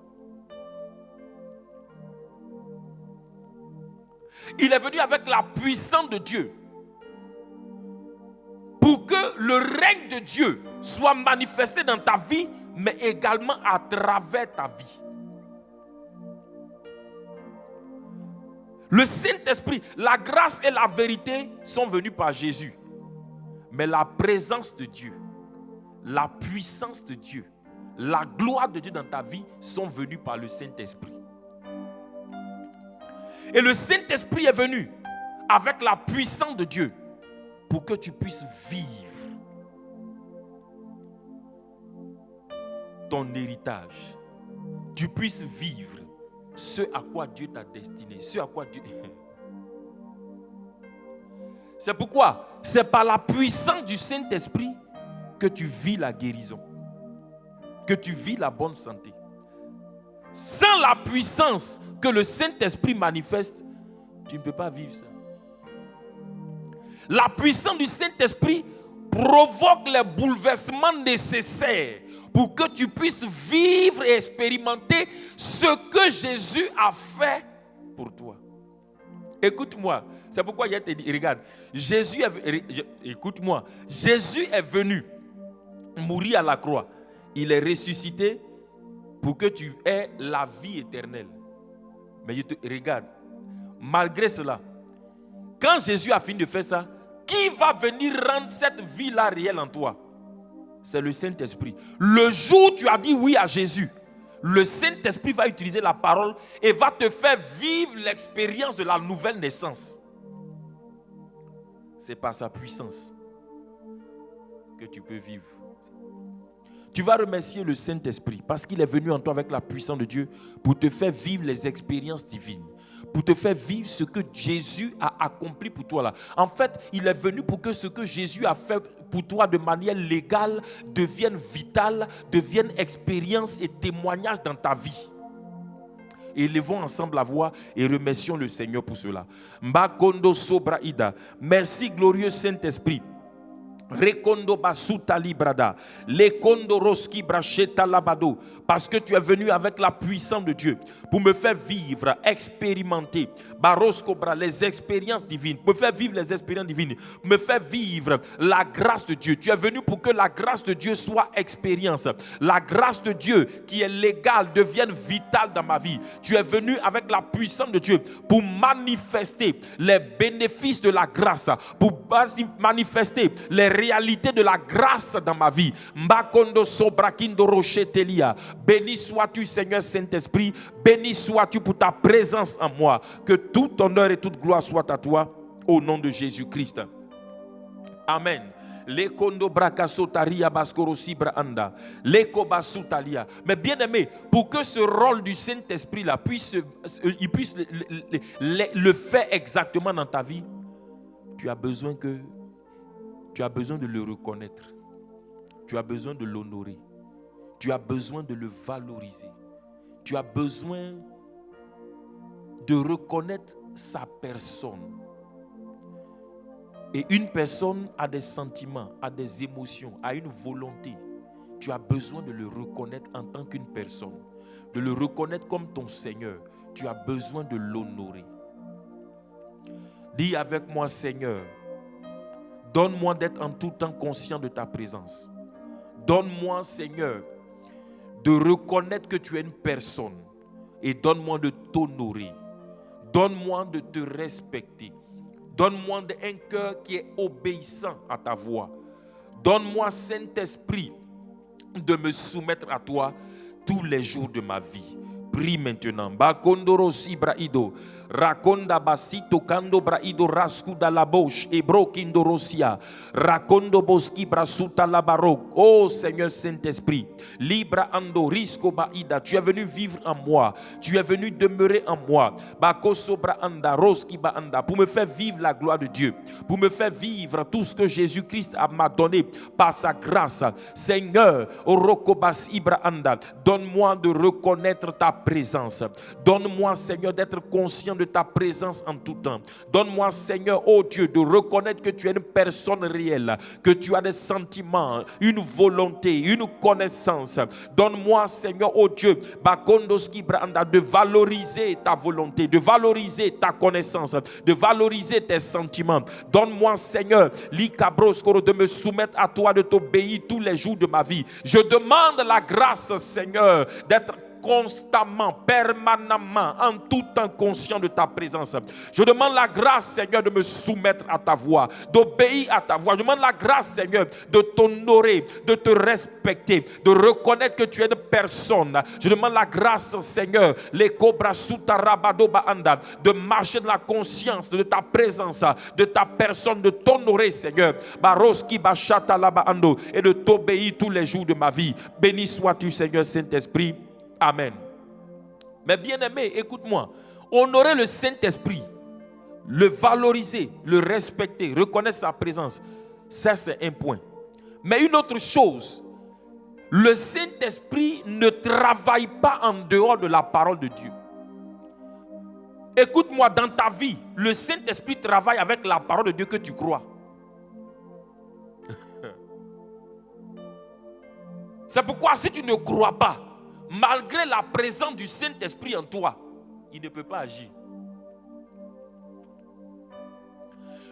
Speaker 2: Il est venu avec la puissance de Dieu pour que le règne de Dieu soit manifesté dans ta vie, mais également à travers ta vie. Le Saint-Esprit, la grâce et la vérité sont venus par Jésus. Mais la présence de Dieu, la puissance de Dieu, la gloire de Dieu dans ta vie sont venus par le Saint-Esprit. Et le Saint-Esprit est venu avec la puissance de Dieu pour que tu puisses vivre ton héritage. Tu puisses vivre ce à quoi Dieu t'a destiné, ce à quoi Dieu... C'est pourquoi c'est par la puissance du Saint-Esprit que tu vis la guérison, que tu vis la bonne santé. Sans la puissance que le Saint-Esprit manifeste, tu ne peux pas vivre ça. La puissance du Saint-Esprit provoque les bouleversements nécessaires pour que tu puisses vivre et expérimenter ce que Jésus a fait pour toi. Écoute-moi, c'est pourquoi je te dis, regarde, écoute-moi, Jésus est venu mourir à la croix. Il est ressuscité pour que tu aies la vie éternelle. Mais regarde, malgré cela, quand Jésus a fini de faire ça, qui va venir rendre cette vie-là réelle en toi? C'est le Saint-Esprit. Le jour où tu as dit oui à Jésus, le Saint-Esprit va utiliser la parole et va te faire vivre l'expérience de la nouvelle naissance. C'est par sa puissance que tu peux vivre. Tu vas remercier le Saint-Esprit parce qu'il est venu en toi avec la puissance de Dieu pour te faire vivre les expériences divines, pour te faire vivre ce que Jésus a accompli pour toi là. En fait, il est venu pour que ce que Jésus a fait pour toi de manière légale devienne vital, devienne expérience et témoignage dans ta vie. Élevons ensemble la voix et remercions le Seigneur pour cela. Mbakondo sobraida. Merci glorieux Saint-Esprit. Rekondo basuta librada, lekondo roski bracheta labado, parce que tu es venu avec la puissance de Dieu pour me faire vivre, expérimenter, barosko bra, les expériences divines, me faire vivre les expériences divines, me faire vivre la grâce de Dieu. Tu es venu pour que la grâce de Dieu soit expérience, la grâce de Dieu qui est légale devienne vitale dans ma vie. Tu es venu avec la puissance de Dieu pour manifester les bénéfices de la grâce, pour manifester les réalités de la grâce dans ma vie. Mbakondo sobrakindo rochetelia. Béni sois-tu, Seigneur Saint-Esprit. Béni sois-tu pour ta présence en moi. Que tout honneur et toute gloire soit à toi au nom de Jésus-Christ. Amen. Lekondo brakasotaria baskorosibra anda. Leko basutalia. Mais bien aimé, pour que ce rôle du Saint-Esprit là puisse le faire exactement dans ta vie, tu as besoin de le reconnaître. Tu as besoin de l'honorer. Tu as besoin de le valoriser. Tu as besoin de reconnaître sa personne. Et une personne a des sentiments, a des émotions, a une volonté. Tu as besoin de le reconnaître en tant qu'une personne, de le reconnaître comme ton Seigneur. Tu as besoin de l'honorer. Dis avec moi, Seigneur, donne-moi d'être en tout temps conscient de ta présence. Donne-moi, Seigneur, de reconnaître que tu es une personne. Et donne-moi de t'honorer. Donne-moi de te respecter. Donne-moi un cœur qui est obéissant à ta voix. Donne-moi, Saint-Esprit, de me soumettre à toi tous les jours de ma vie. Prie maintenant. Bakondoro sibraido. Rakonda basito kando braido raskuda la boche ebro kindorosia rakondo boski brasuta la barok. Oh Seigneur Saint-Esprit, libra ando risco baida, tu es venu vivre en moi, tu es venu demeurer en moi. Bakosobra anda roski ba anda, pour me faire vivre la gloire de Dieu, pour me faire vivre tout ce que Jésus-Christ m'a donné par sa grâce. Seigneur, orokobas ibra anda, donne-moi de reconnaître ta présence. Donne-moi, Seigneur, d'être conscient de ta présence en tout temps. Donne-moi, Seigneur, oh Dieu, de reconnaître que tu es une personne réelle, que tu as des sentiments, une volonté, une connaissance. Donne-moi, Seigneur, oh Dieu, de valoriser ta volonté, de valoriser ta connaissance, de valoriser tes sentiments. Donne-moi, Seigneur, de me soumettre à toi, de t'obéir tous les jours de ma vie. Je demande la grâce, Seigneur, d'être constamment, permanemment, en tout temps conscient de ta présence. Je demande la grâce, Seigneur, de me soumettre à ta voix, d'obéir à ta voix. Je demande la grâce, Seigneur, de t'honorer, de te respecter, de reconnaître que tu es une personne. Je demande la grâce, Seigneur, de marcher dans la conscience de ta présence, de ta personne, de t'honorer, Seigneur, et de t'obéir tous les jours de ma vie. Béni sois-tu, Seigneur Saint-Esprit. Amen. Mais bien aimé, écoute-moi. Honorer le Saint-Esprit, le valoriser, le respecter, reconnaître sa présence, ça c'est un point. Mais une autre chose, le Saint-Esprit ne travaille pas en dehors de la parole de Dieu. Écoute-moi, dans ta vie, le Saint-Esprit travaille avec la parole de Dieu que tu crois. C'est pourquoi si tu ne crois pas, malgré la présence du Saint-Esprit en toi, il ne peut pas agir.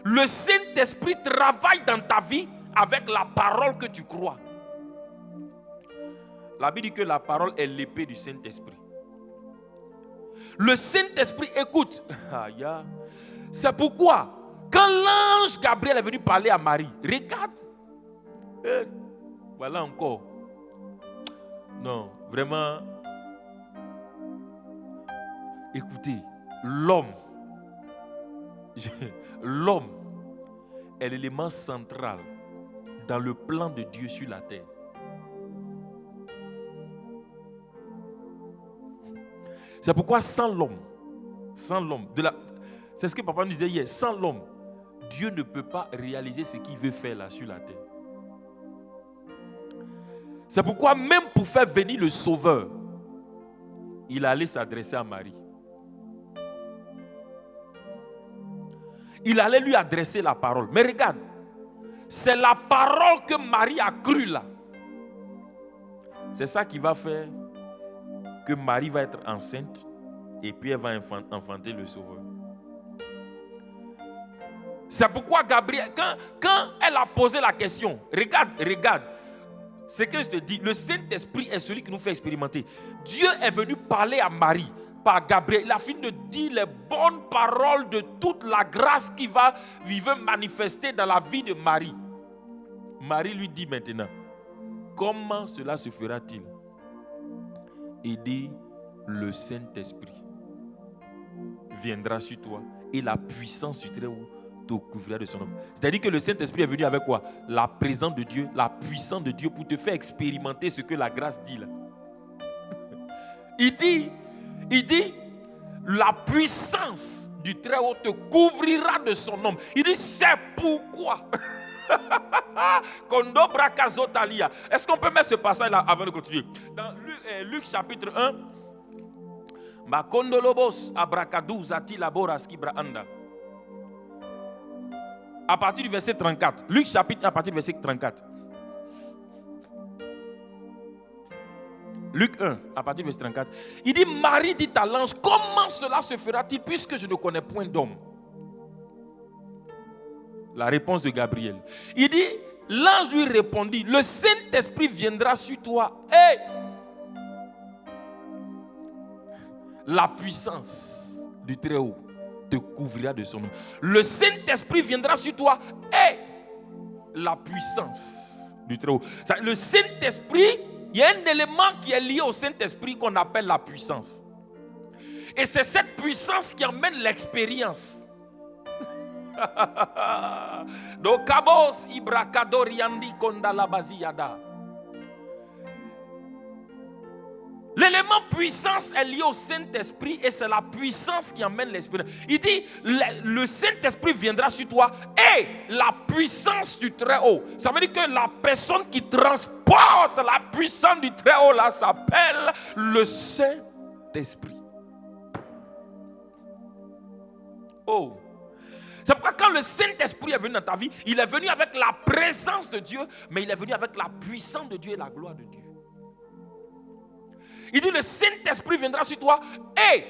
Speaker 2: Le Saint-Esprit travaille dans ta vie avec la parole que tu crois. La Bible dit que la parole est l'épée du Saint-Esprit. Le Saint-Esprit écoute. C'est pourquoi, quand l'ange Gabriel est venu parler à Marie, regarde. Voilà encore. Non, vraiment. Écoutez, l'homme est l'élément central dans le plan de Dieu sur la terre. C'est pourquoi sans l'homme, c'est ce que papa nous disait hier, sans l'homme, Dieu ne peut pas réaliser ce qu'il veut faire là sur la terre. C'est pourquoi même pour faire venir le Sauveur, il allait s'adresser à Marie. Il allait lui adresser la parole. Mais regarde, c'est la parole que Marie a crue là. C'est ça qui va faire que Marie va être enceinte et puis elle va enfanter le Sauveur. C'est pourquoi Gabriel, quand elle a posé la question, regarde, ce que je te dis, le Saint-Esprit est celui qui nous fait expérimenter. Dieu est venu parler à Marie par Gabriel. Il a fini de dire les bonnes paroles de toute la grâce qu'il veut manifester dans la vie de Marie. Marie lui dit maintenant, comment cela se fera-t-il? Il dit, le Saint-Esprit viendra sur toi et la puissance du Très-Haut te couvrira de son nom. C'est-à-dire que le Saint-Esprit est venu avec quoi? La présence de Dieu, la puissance de Dieu pour te faire expérimenter ce que la grâce dit là. Il dit, la puissance du Très-Haut te couvrira de son nom. Il dit, c'est pourquoi. Est-ce qu'on peut mettre ce passage là avant de continuer? Dans Luc chapitre 1, à partir du verset 34. Luc chapitre 1 à partir du verset 34. Luc 1 à partir du verset 34. Il dit, Marie dit à l'ange, comment cela se fera-t-il puisque je ne connais point d'homme? La réponse de Gabriel. Il dit, l'ange lui répondit, le Saint-Esprit viendra sur toi et la puissance du Très-Haut te couvrira de son nom. Le Saint-Esprit viendra sur toi et la puissance du Très-Haut. Le Saint-Esprit, il y a un élément qui est lié au Saint-Esprit qu'on appelle la puissance. Et c'est cette puissance qui emmène l'expérience. Donc, Kabos Ibrakadoriandi Kondalabaziada. L'élément puissance est lié au Saint-Esprit et c'est la puissance qui emmène l'expérience. Il dit, le Saint-Esprit viendra sur toi et la puissance du Très-Haut. Ça veut dire que la personne qui transporte la puissance du Très-Haut là s'appelle le Saint-Esprit. Oh! C'est pourquoi quand le Saint-Esprit est venu dans ta vie, il est venu avec la présence de Dieu, mais il est venu avec la puissance de Dieu et la gloire de Dieu. Il dit, le Saint-Esprit viendra sur toi et,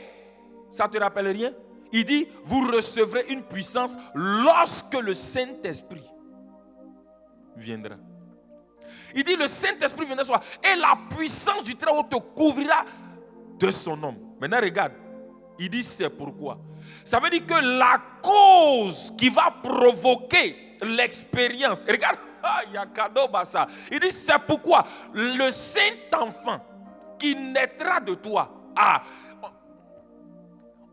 Speaker 2: ça ne te rappelle rien? Il dit, vous recevrez une puissance lorsque le Saint-Esprit viendra. Il dit, le Saint-Esprit viendra sur toi et la puissance du Très-Haut te couvrira de son nom. Maintenant, regarde. Il dit, c'est pourquoi. Ça veut dire que la cause qui va provoquer l'expérience. Regarde, il dit, c'est pourquoi le Saint-Enfant qui naîtra de toi.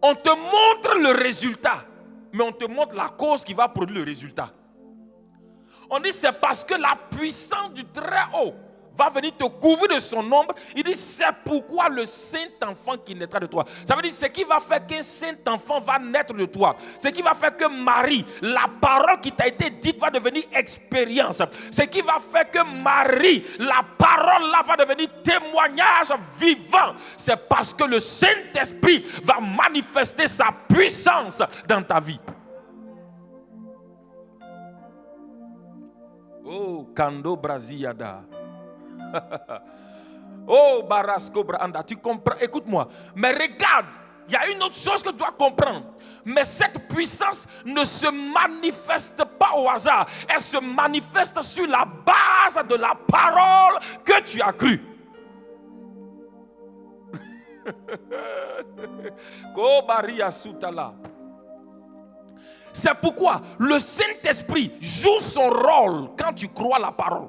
Speaker 2: On te montre le résultat, mais on te montre la cause qui va produire le résultat. On dit c'est parce que la puissance du Très-Haut va venir te couvrir de son ombre. Il dit c'est pourquoi le Saint-Enfant qui naîtra de toi. Ça veut dire ce qui va faire qu'un Saint-Enfant va naître de toi. Ce qui va faire que Marie, la parole qui t'a été dite va devenir expérience. Ce qui va faire que Marie, la parole là va devenir témoignage vivant. C'est parce que le Saint-Esprit va manifester sa puissance dans ta vie. Oh, Kando Braziada. Oh, Barasco Branda, tu comprends? Écoute-moi. Mais regarde, il y a une autre chose que tu dois comprendre. Mais cette puissance ne se manifeste pas au hasard. Elle se manifeste sur la base de la parole que tu as crue. C'est pourquoi le Saint-Esprit joue son rôle quand tu crois la parole.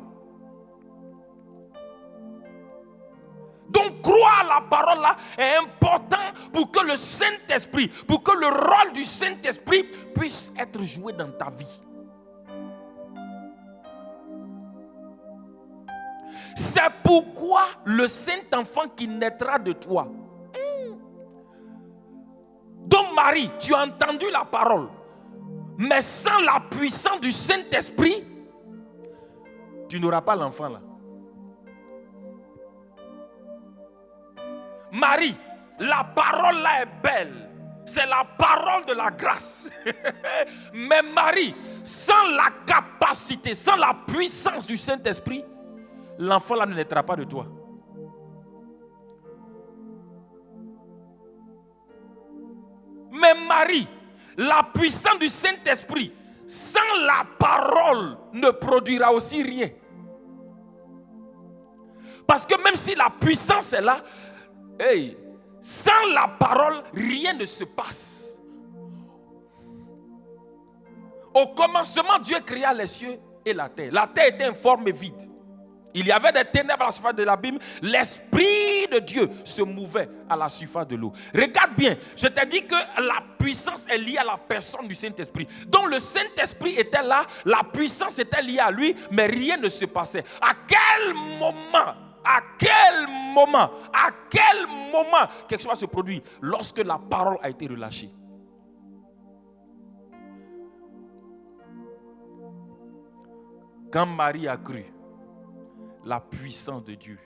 Speaker 2: Donc croire à la parole là est important pour que le Saint-Esprit, pour que le rôle du Saint-Esprit puisse être joué dans ta vie. C'est pourquoi le Saint-Enfant qui naîtra de toi. Donc Marie, tu as entendu la parole, mais sans la puissance du Saint-Esprit, tu n'auras pas l'enfant là. Marie, la parole là est belle. C'est la parole de la grâce. Mais Marie, sans la capacité, sans la puissance du Saint-Esprit, l'enfant là ne naîtra pas de toi. Mais Marie, la puissance du Saint-Esprit, sans la parole, ne produira aussi rien. Parce que même si la puissance est là, hey, sans la parole, rien ne se passe. Au commencement, Dieu créa les cieux et la terre. La terre était informe et vide. Il y avait des ténèbres à la surface de l'abîme. L'Esprit de Dieu se mouvait à la surface de l'eau. Regarde bien, je t'ai dit que la puissance est liée à la personne du Saint-Esprit. Donc le Saint-Esprit était là, la puissance était liée à lui, mais rien ne se passait. À quel moment quelque chose va se produire? Lorsque la parole a été relâchée. Quand Marie a cru la puissance de Dieu,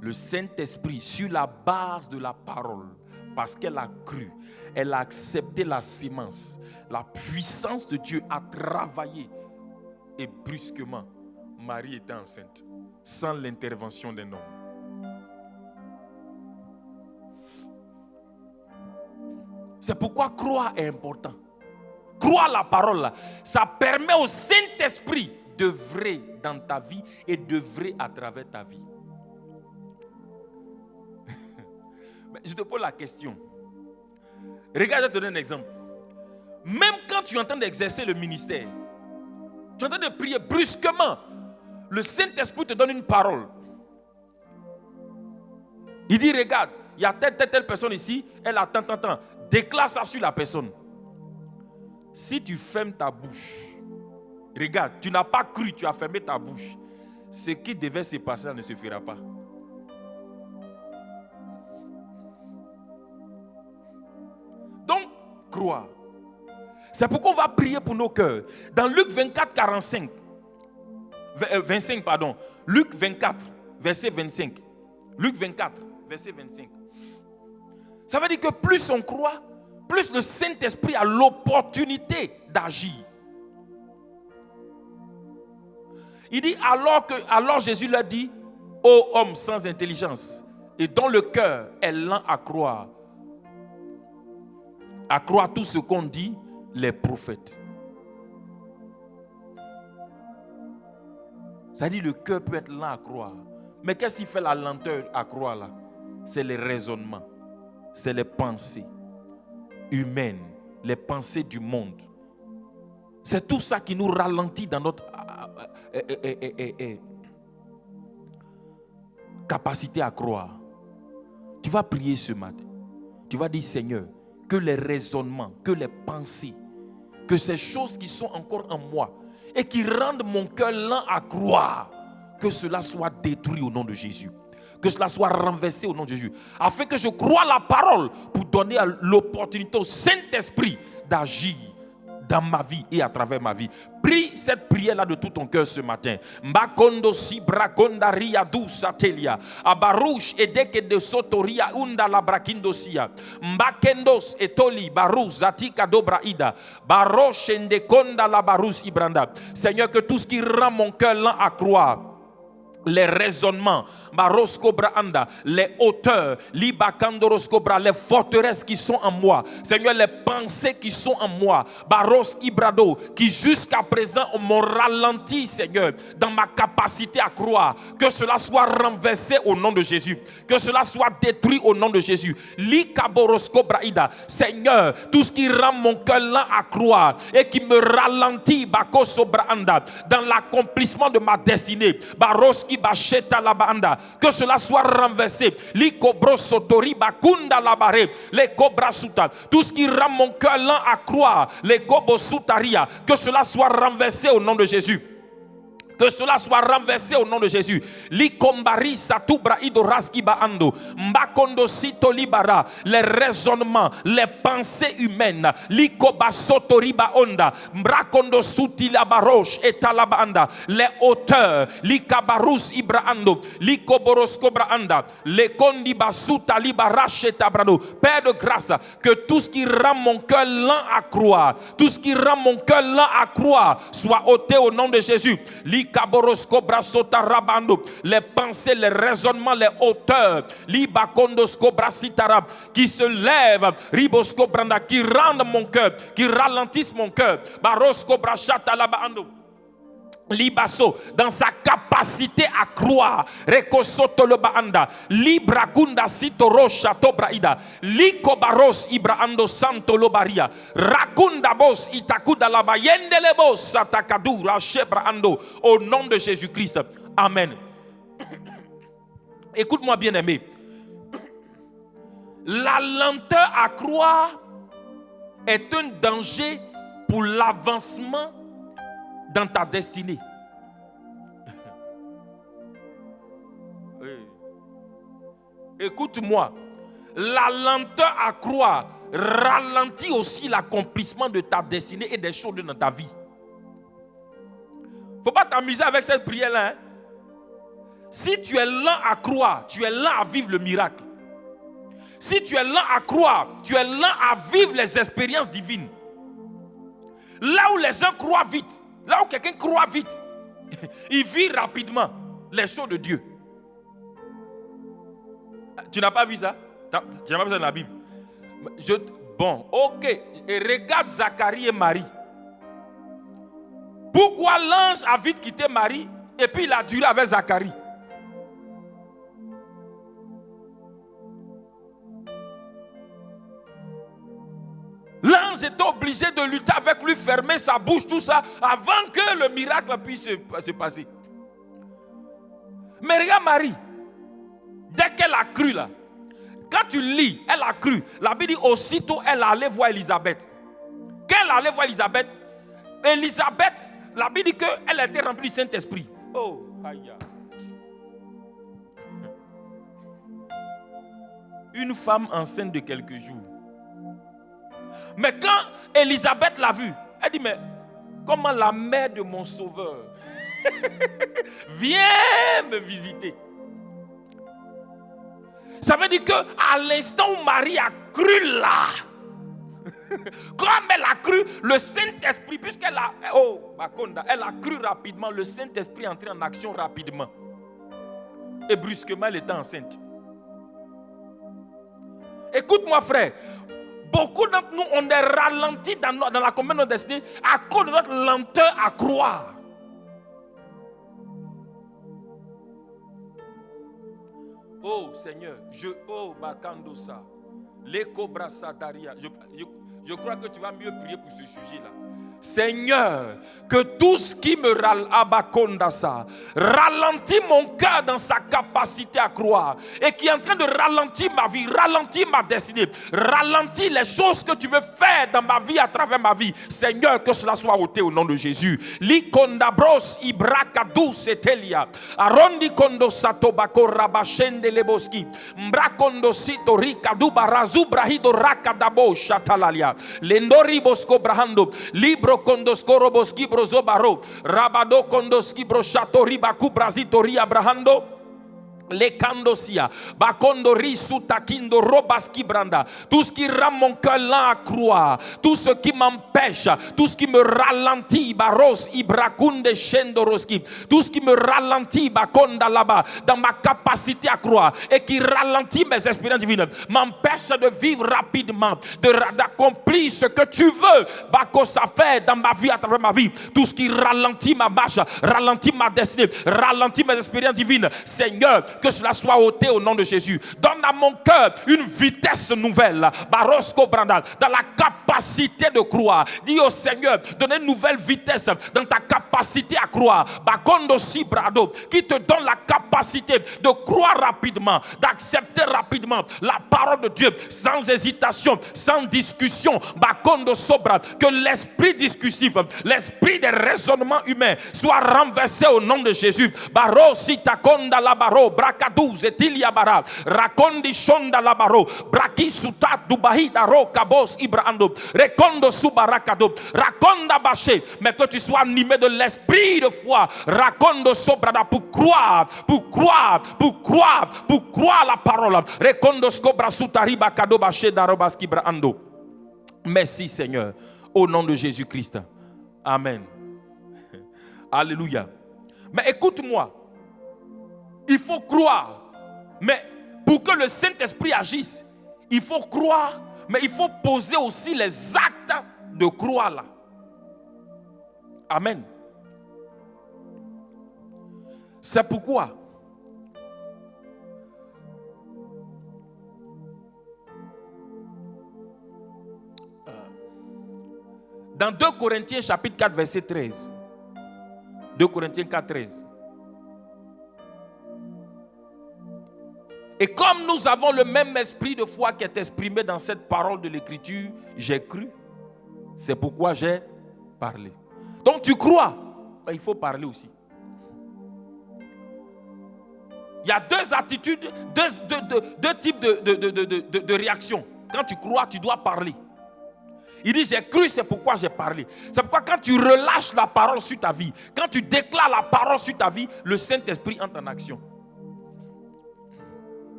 Speaker 2: le Saint-Esprit, sur la base de la parole, parce qu'elle a cru, elle a accepté la sémence, la puissance de Dieu a travaillé, et brusquement Marie était enceinte sans l'intervention d'un homme. C'est pourquoi croire est important. Croire la parole là, ça permet au Saint-Esprit d'œuvrer dans ta vie et d'œuvrer à travers ta vie. Je te pose la question. Regarde, je vais te donner un exemple. Même quand tu es en train d'exercer le ministère, tu es en train de prier brusquement, le Saint-Esprit te donne une parole. Il dit, regarde, il y a telle personne ici, elle attend, déclare ça sur la personne. Si tu fermes ta bouche, regarde, tu n'as pas cru, tu as fermé ta bouche. Ce qui devait se passer ne se fera pas. Donc, croire. C'est pourquoi on va prier pour nos cœurs. Dans Luc 24, 25. Luc 24, verset 25. Luc 24, verset 25. Ça veut dire que plus on croit, plus le Saint-Esprit a l'opportunité d'agir. Il dit alors Jésus leur dit, ô homme sans intelligence et dont le cœur est lent à croire tout ce qu'ont dit les prophètes. Ça dit le cœur peut être lent à croire. Mais qu'est-ce qui fait la lenteur à croire là? C'est les raisonnements, c'est les pensées humaines, les pensées du monde. C'est tout ça qui nous ralentit dans notre capacité à croire. Tu vas prier ce matin. Tu vas dire, Seigneur, que les raisonnements, que les pensées, que ces choses qui sont encore en moi et qui rendent mon cœur lent à croire, que cela soit détruit au nom de Jésus. Que cela soit renversé au nom de Jésus. Afin que je croie la parole pour donner l'opportunité au Saint-Esprit d'agir dans ma vie et à travers ma vie. Prie cette prière-là de tout ton cœur ce matin. Mbakondo si brakonda ria du satelia. Abarouche edeke de sotoria unda la brakindosia. Mbakendos etoli barous zatika dobraida. Baroche ende konda la barous ibranda. Seigneur, que tout ce qui rend mon cœur lent à croire, les raisonnements, les hauteurs, les forteresses qui sont en moi, Seigneur, les pensées qui sont en moi, qui jusqu'à présent m'ont ralenti, Seigneur, dans ma capacité à croire, que cela soit renversé au nom de Jésus, que cela soit détruit au nom de Jésus. Seigneur, tout ce qui rend mon cœur lent à croire et qui me ralentit dans l'accomplissement de ma destinée, que cela soit renversé. Tout ce qui rend mon cœur lent à croire, que cela soit renversé au nom de Jésus. Que cela soit renversé au nom de Jésus. Likombari satubra idoraski baando. Mbakondo sito libara. Les raisonnements, les pensées humaines. Likoba sotoriba onda. Mbrakondo suti labaroche etalabanda. Les hauteurs. Likabarus ibraando. Likoborosko braanda. Les kondiba suta libarache tabrando. Père de grâce, que tout ce qui rend mon cœur lent à croire, tout ce qui rend mon cœur lent à croire, soit ôté au nom de Jésus. Les pensées, les raisonnements, les hauteurs qui se lèvent, qui rendent mon cœur, qui ralentissent mon cœur, Libaso, dans sa capacité à croire, Rekosoto le baanda, Libra kunda sitoro chateau braida, Likobaros Ibraando Santo Lobaria, Rakunda bos itakuda la bayende le bos satakadura shebraando, au nom de Jésus-Christ. Amen. Écoute-moi bien aimé. La lenteur à croire est un danger pour l'avancement dans ta destinée. Écoute-moi, la lenteur à croire ralentit aussi l'accomplissement de ta destinée et des choses dans ta vie. Faut pas t'amuser avec cette prière-là. Hein? Si tu es lent à croire, tu es lent à vivre le miracle. Si tu es lent à croire, tu es lent à vivre les expériences divines. Là où les gens croient vite, là où quelqu'un croit vite, il vit rapidement les choses de Dieu. Tu n'as pas vu ça? Tu n'as pas vu ça dans la Bible? Bon, ok. Et regarde Zacharie et Marie. Pourquoi l'ange a vite quitté Marie et puis il a duré avec Zacharie? L'ange était obligé de lutter avec lui, fermer sa bouche, tout ça, avant que le miracle puisse se passer. Mais regarde Marie, dès qu'elle a cru là, quand tu lis, elle a cru. La Bible dit aussitôt elle allait voir Élisabeth. Quand elle allait voir Élisabeth, la Bible dit qu'elle était remplie du Saint-Esprit. Oh, aïe. Une femme enceinte de quelques jours. Mais quand Élisabeth l'a vue, elle dit, mais comment la mère de mon sauveur vient me visiter? Ça veut dire qu'à l'instant où Marie a cru là, comme elle a cru, le Saint-Esprit, puisqu'elle a, elle a cru rapidement, le Saint-Esprit est entré en action rapidement. Et brusquement, elle était enceinte. Écoute-moi frère, beaucoup d'entre nous, on est ralentis dans la commune de notre destinée à cause de notre lenteur à croire. Oh Seigneur, Bakandosa, Lekobrasa Daria, je crois que tu vas mieux prier pour ce sujet-là. Seigneur, que tout ce qui me ralentit mon cœur dans sa capacité à croire et qui est en train de ralentir ma vie, ralentir ma destinée, ralentir les choses que tu veux faire dans ma vie, à travers ma vie. Seigneur, que cela soit ôté au nom de Jésus. Likondabros ibrakadou setelia, arondi kondo satobako rabashende leboski, mbrakondo sito rikadu barazu brahido rakadabo shatalalia, lendori bosko brahando, libro kondoskoro boski brozo baro, rabado kondoski bro shatori baku brazito ria brahando. Les kandosia, bakondori sutakindo robaski branda, tout ce qui rend mon cœur lent à croire, tout ce qui m'empêche, tout ce qui me ralentit, baros ibrakunde shendoroski, tout ce qui me ralentit, bakonda là-bas, dans ma capacité à croire et qui ralentit mes expériences divines, m'empêche de vivre rapidement, d'accomplir ce que tu veux, bako ça fait dans ma vie, à travers ma vie, tout ce qui ralentit ma marche, ralentit ma destinée, ralentit mes expériences divines, Seigneur, que cela soit ôté au nom de Jésus. Donne à mon cœur une vitesse nouvelle. Barosko Brandal, dans la capacité de croire. Dis au Seigneur, donne une nouvelle vitesse dans ta capacité à croire. Bakondo Sibrado, qui te donne la capacité de croire rapidement, d'accepter rapidement la parole de Dieu, sans hésitation, sans discussion. Bakondo Sobra, que l'esprit discussif, l'esprit des raisonnements humains soit renversé au nom de Jésus. Baro Sitakonda Labaro, Brakadou, Zetilia Bara, Rakondi Shonda Labaro, Braki Sutat, Dubahi, Daro, Kabos, Ibrando, Rekondo Subarakado, Rakonda Baché, mais que tu sois animé de l'esprit de foi, Rakondo Sobrada, pour croire la parole, Rekondo Skobra Sutari Bakado Baché, Darobaski Brando. Merci Seigneur, au nom de Jésus-Christ. Amen. Alléluia. Mais écoute-moi, il faut croire, mais pour que le Saint-Esprit agisse, il faut croire, mais il faut poser aussi les actes de croire là. Amen. C'est pourquoi dans 2 Corinthiens chapitre 4 verset 13, 2 Corinthiens 4, 13. Et comme nous avons le même esprit de foi qui est exprimé dans cette parole de l'Écriture, j'ai cru, c'est pourquoi j'ai parlé. Donc tu crois, mais il faut parler aussi. Il y a deux attitudes, deux types de réactions. Quand tu crois, tu dois parler. Il dit, j'ai cru, c'est pourquoi j'ai parlé. C'est pourquoi quand tu relâches la parole sur ta vie, quand tu déclares la parole sur ta vie, le Saint-Esprit entre en action.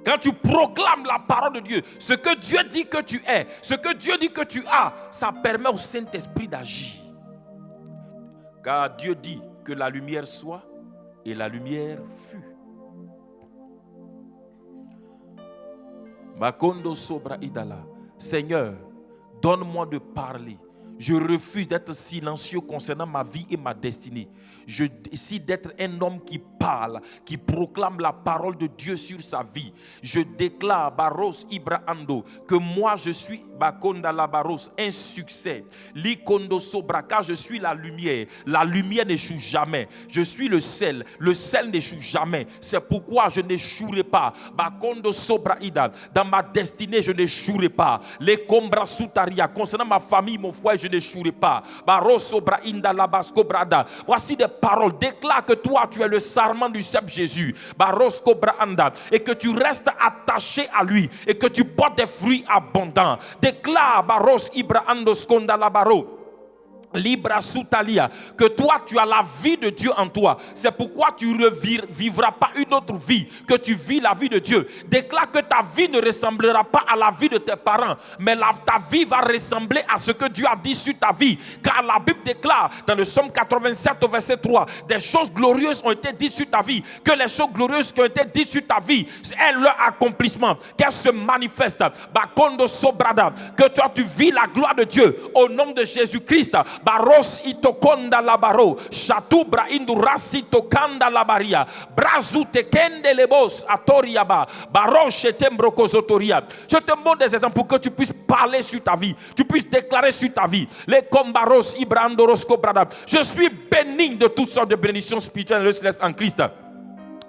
Speaker 2: Quand tu proclames la parole de Dieu, ce que Dieu dit que tu es, ce que Dieu dit que tu as, ça permet au Saint-Esprit d'agir. Car Dieu dit que la lumière soit et la lumière fut. Makondo Sobra Idala. Seigneur, donne-moi de parler. Je refuse d'être silencieux concernant ma vie et ma destinée. Je décide d'être un homme qui parle, qui proclame la parole de Dieu sur sa vie. Je déclare, Baros Ibrahando, que moi je suis, Bakonda la Baros, un succès. Likondo Sobraka, je suis la lumière. La lumière n'échoue jamais. Je suis le sel n'échoue jamais. C'est pourquoi je n'échouerai pas. Bakondo Sobraida, dans ma destinée, je n'échouerai pas. Les Kombra Sutaria, concernant ma famille, mon foyer, je n'échouerai pas. Baros Sobrainda Labasko Brada. Voici des paroles. Déclare que toi, tu es le sarment du Seigneur Jésus. Baros Kobraanda. Et que tu restes attaché à lui. Et que tu portes des fruits abondants. Déclare, Baros Ibrahando Skonda Labaro. Libra Sutalia, que toi tu as la vie de Dieu en toi. C'est pourquoi tu ne vivras pas une autre vie, que tu vis la vie de Dieu. Déclare que ta vie ne ressemblera pas à la vie de tes parents, mais ta vie va ressembler à ce que Dieu a dit sur ta vie. Car la Bible déclare dans le Psaume 87 au verset 3, des choses glorieuses ont été dites sur ta vie, que les choses glorieuses qui ont été dites sur ta vie, c'est leur accomplissement, qu'elles se manifestent. Bakondo Sobrada, que toi tu vis la gloire de Dieu au nom de Jésus-Christ. Baros itokonda labaro, shatubra indurasi tokanda labaria, brazu tekende lebos atoriaba, baroche tembrokozotoria. Je te montre des exemples pour que tu puisses parler sur ta vie, tu puisses déclarer sur ta vie. Les kombaros ibrandorosko brada. Je suis béni de toutes sortes de bénédictions spirituelles et célestes en Christ.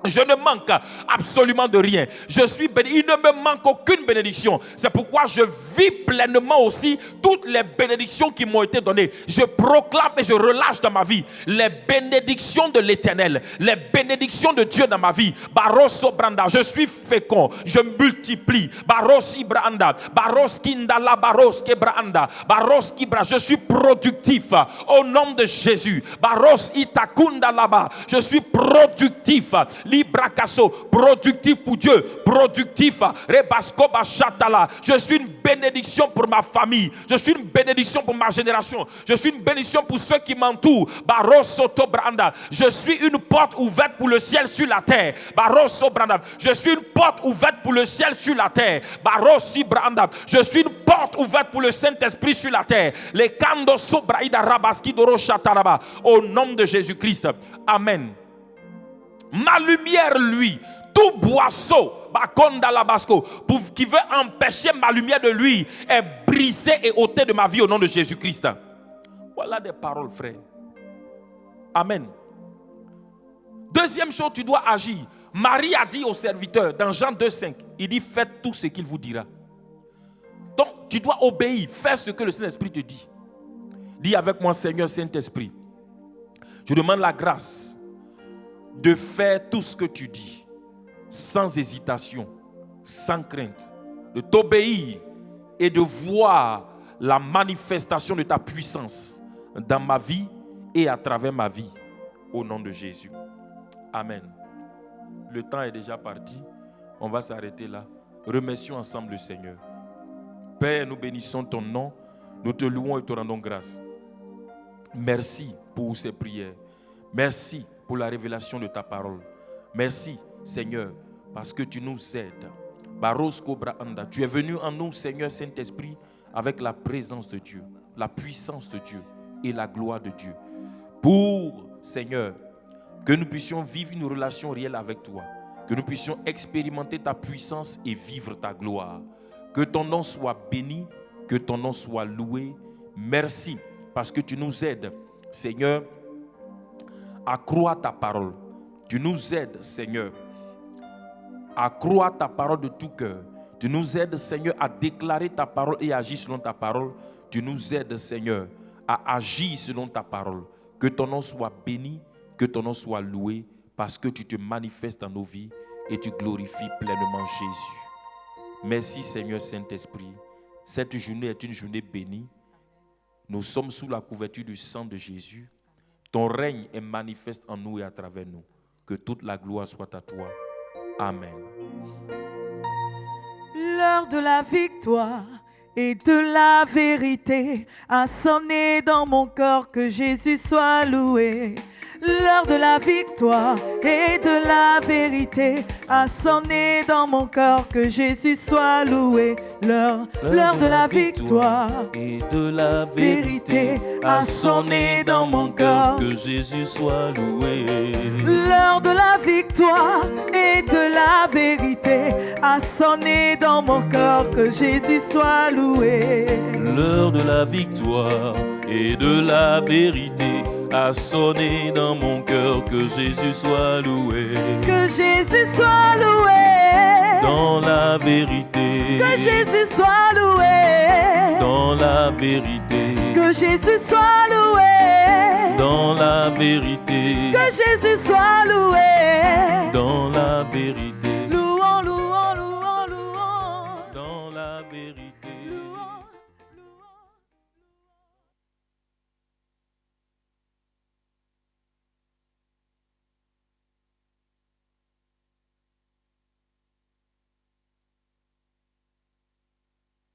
Speaker 2: Je ne manque absolument de rien. Je suis béni. Il ne me manque aucune deuxième bénédiction. C'est pourquoi je vis pleinement aussi toutes les bénédictions qui m'ont été données. Je proclame et je relâche dans ma vie les bénédictions de l'Éternel, les bénédictions de Dieu dans ma vie. Barosso Branda, je suis fécond, je multiplie. Baros Ibranda, Baros Kindala, Baros Kebranda, Baros Kibra, je suis productif au nom de Jésus. Baros Itakunda là-bas, je suis productif. Librakaso, productif pour Dieu, productif. Rebasko Bachatala, je suis une bénédiction pour ma famille, je suis une bénédiction pour ma génération, je suis une bénédiction pour ceux qui m'entourent. Barosso Tobranda, je suis une porte ouverte pour le ciel sur la terre. Barosso Branda, je suis une porte ouverte pour le ciel sur la terre. Barossi Branda, je suis une porte ouverte pour le Saint-Esprit sur la terre. Les Kando Sobraïda Rabaski Doro Chataraba, au nom de Jésus-Christ. Amen. Ma lumière, lui, tout boisseau qui veut empêcher ma lumière de lui est brisé et ôté de ma vie au nom de Jésus-Christ. Voilà des paroles, frère. Amen. Deuxième chose, tu dois agir. Marie a dit au serviteur dans Jean 2,5, il dit faites tout ce qu'il vous dira. Donc tu dois obéir, faire ce que le Saint-Esprit te dit. Dis avec moi, Seigneur Saint-Esprit, je demande la grâce de faire tout ce que tu dis, sans hésitation, sans crainte, de t'obéir et de voir la manifestation de ta puissance dans ma vie et à travers ma vie, au nom de Jésus. Amen. Le temps est déjà parti, on va s'arrêter là. Remercions ensemble le Seigneur. Père, nous bénissons ton nom, nous te louons et te rendons grâce. Merci pour ces prières. Merci pour la révélation de ta parole. Merci, Seigneur, parce que tu nous aides. Baros Cobra Anda, tu es venu en nous, Seigneur Saint-Esprit, avec la présence de Dieu, la puissance de Dieu et la gloire de Dieu. Pour, Seigneur, que nous puissions vivre une relation réelle avec toi, que nous puissions expérimenter ta puissance et vivre ta gloire. Que ton nom soit béni, que ton nom soit loué. Merci parce que tu nous aides, Seigneur, à croire ta parole. Tu nous aides, Seigneur, à croire ta parole de tout cœur. Tu nous aides, Seigneur, à déclarer ta parole et agir selon ta parole. Tu nous aides, Seigneur, à agir selon ta parole. Que ton nom soit béni, que ton nom soit loué, parce que tu te manifestes dans nos vies et tu glorifies pleinement Jésus. Merci, Seigneur Saint-Esprit. Cette journée est une journée bénie. Nous sommes sous la couverture du sang de Jésus. Ton règne est manifeste en nous et à travers nous. Que toute la gloire soit à toi. Amen.
Speaker 1: L'heure de la victoire et de la vérité a sonné dans mon corps, que Jésus soit loué. L'heure de la victoire et de la vérité a sonné dans mon corps, que Jésus soit loué. L'heure de la victoire
Speaker 2: et de la vérité a sonné dans mon cœur, que Jésus soit loué.
Speaker 1: L'heure de la victoire et de la vérité a sonné dans mon cœur, que Jésus soit loué.
Speaker 2: L'heure de la victoire et de la vérité a sonné dans mon cœur, que Jésus soit loué.
Speaker 1: Que Jésus soit loué.
Speaker 2: Dans la vérité.
Speaker 1: Que Jésus soit loué.
Speaker 2: Dans la vérité.
Speaker 1: Que Jésus soit loué.
Speaker 2: Dans la vérité.
Speaker 1: Que Jésus soit loué.
Speaker 2: Dans la vérité.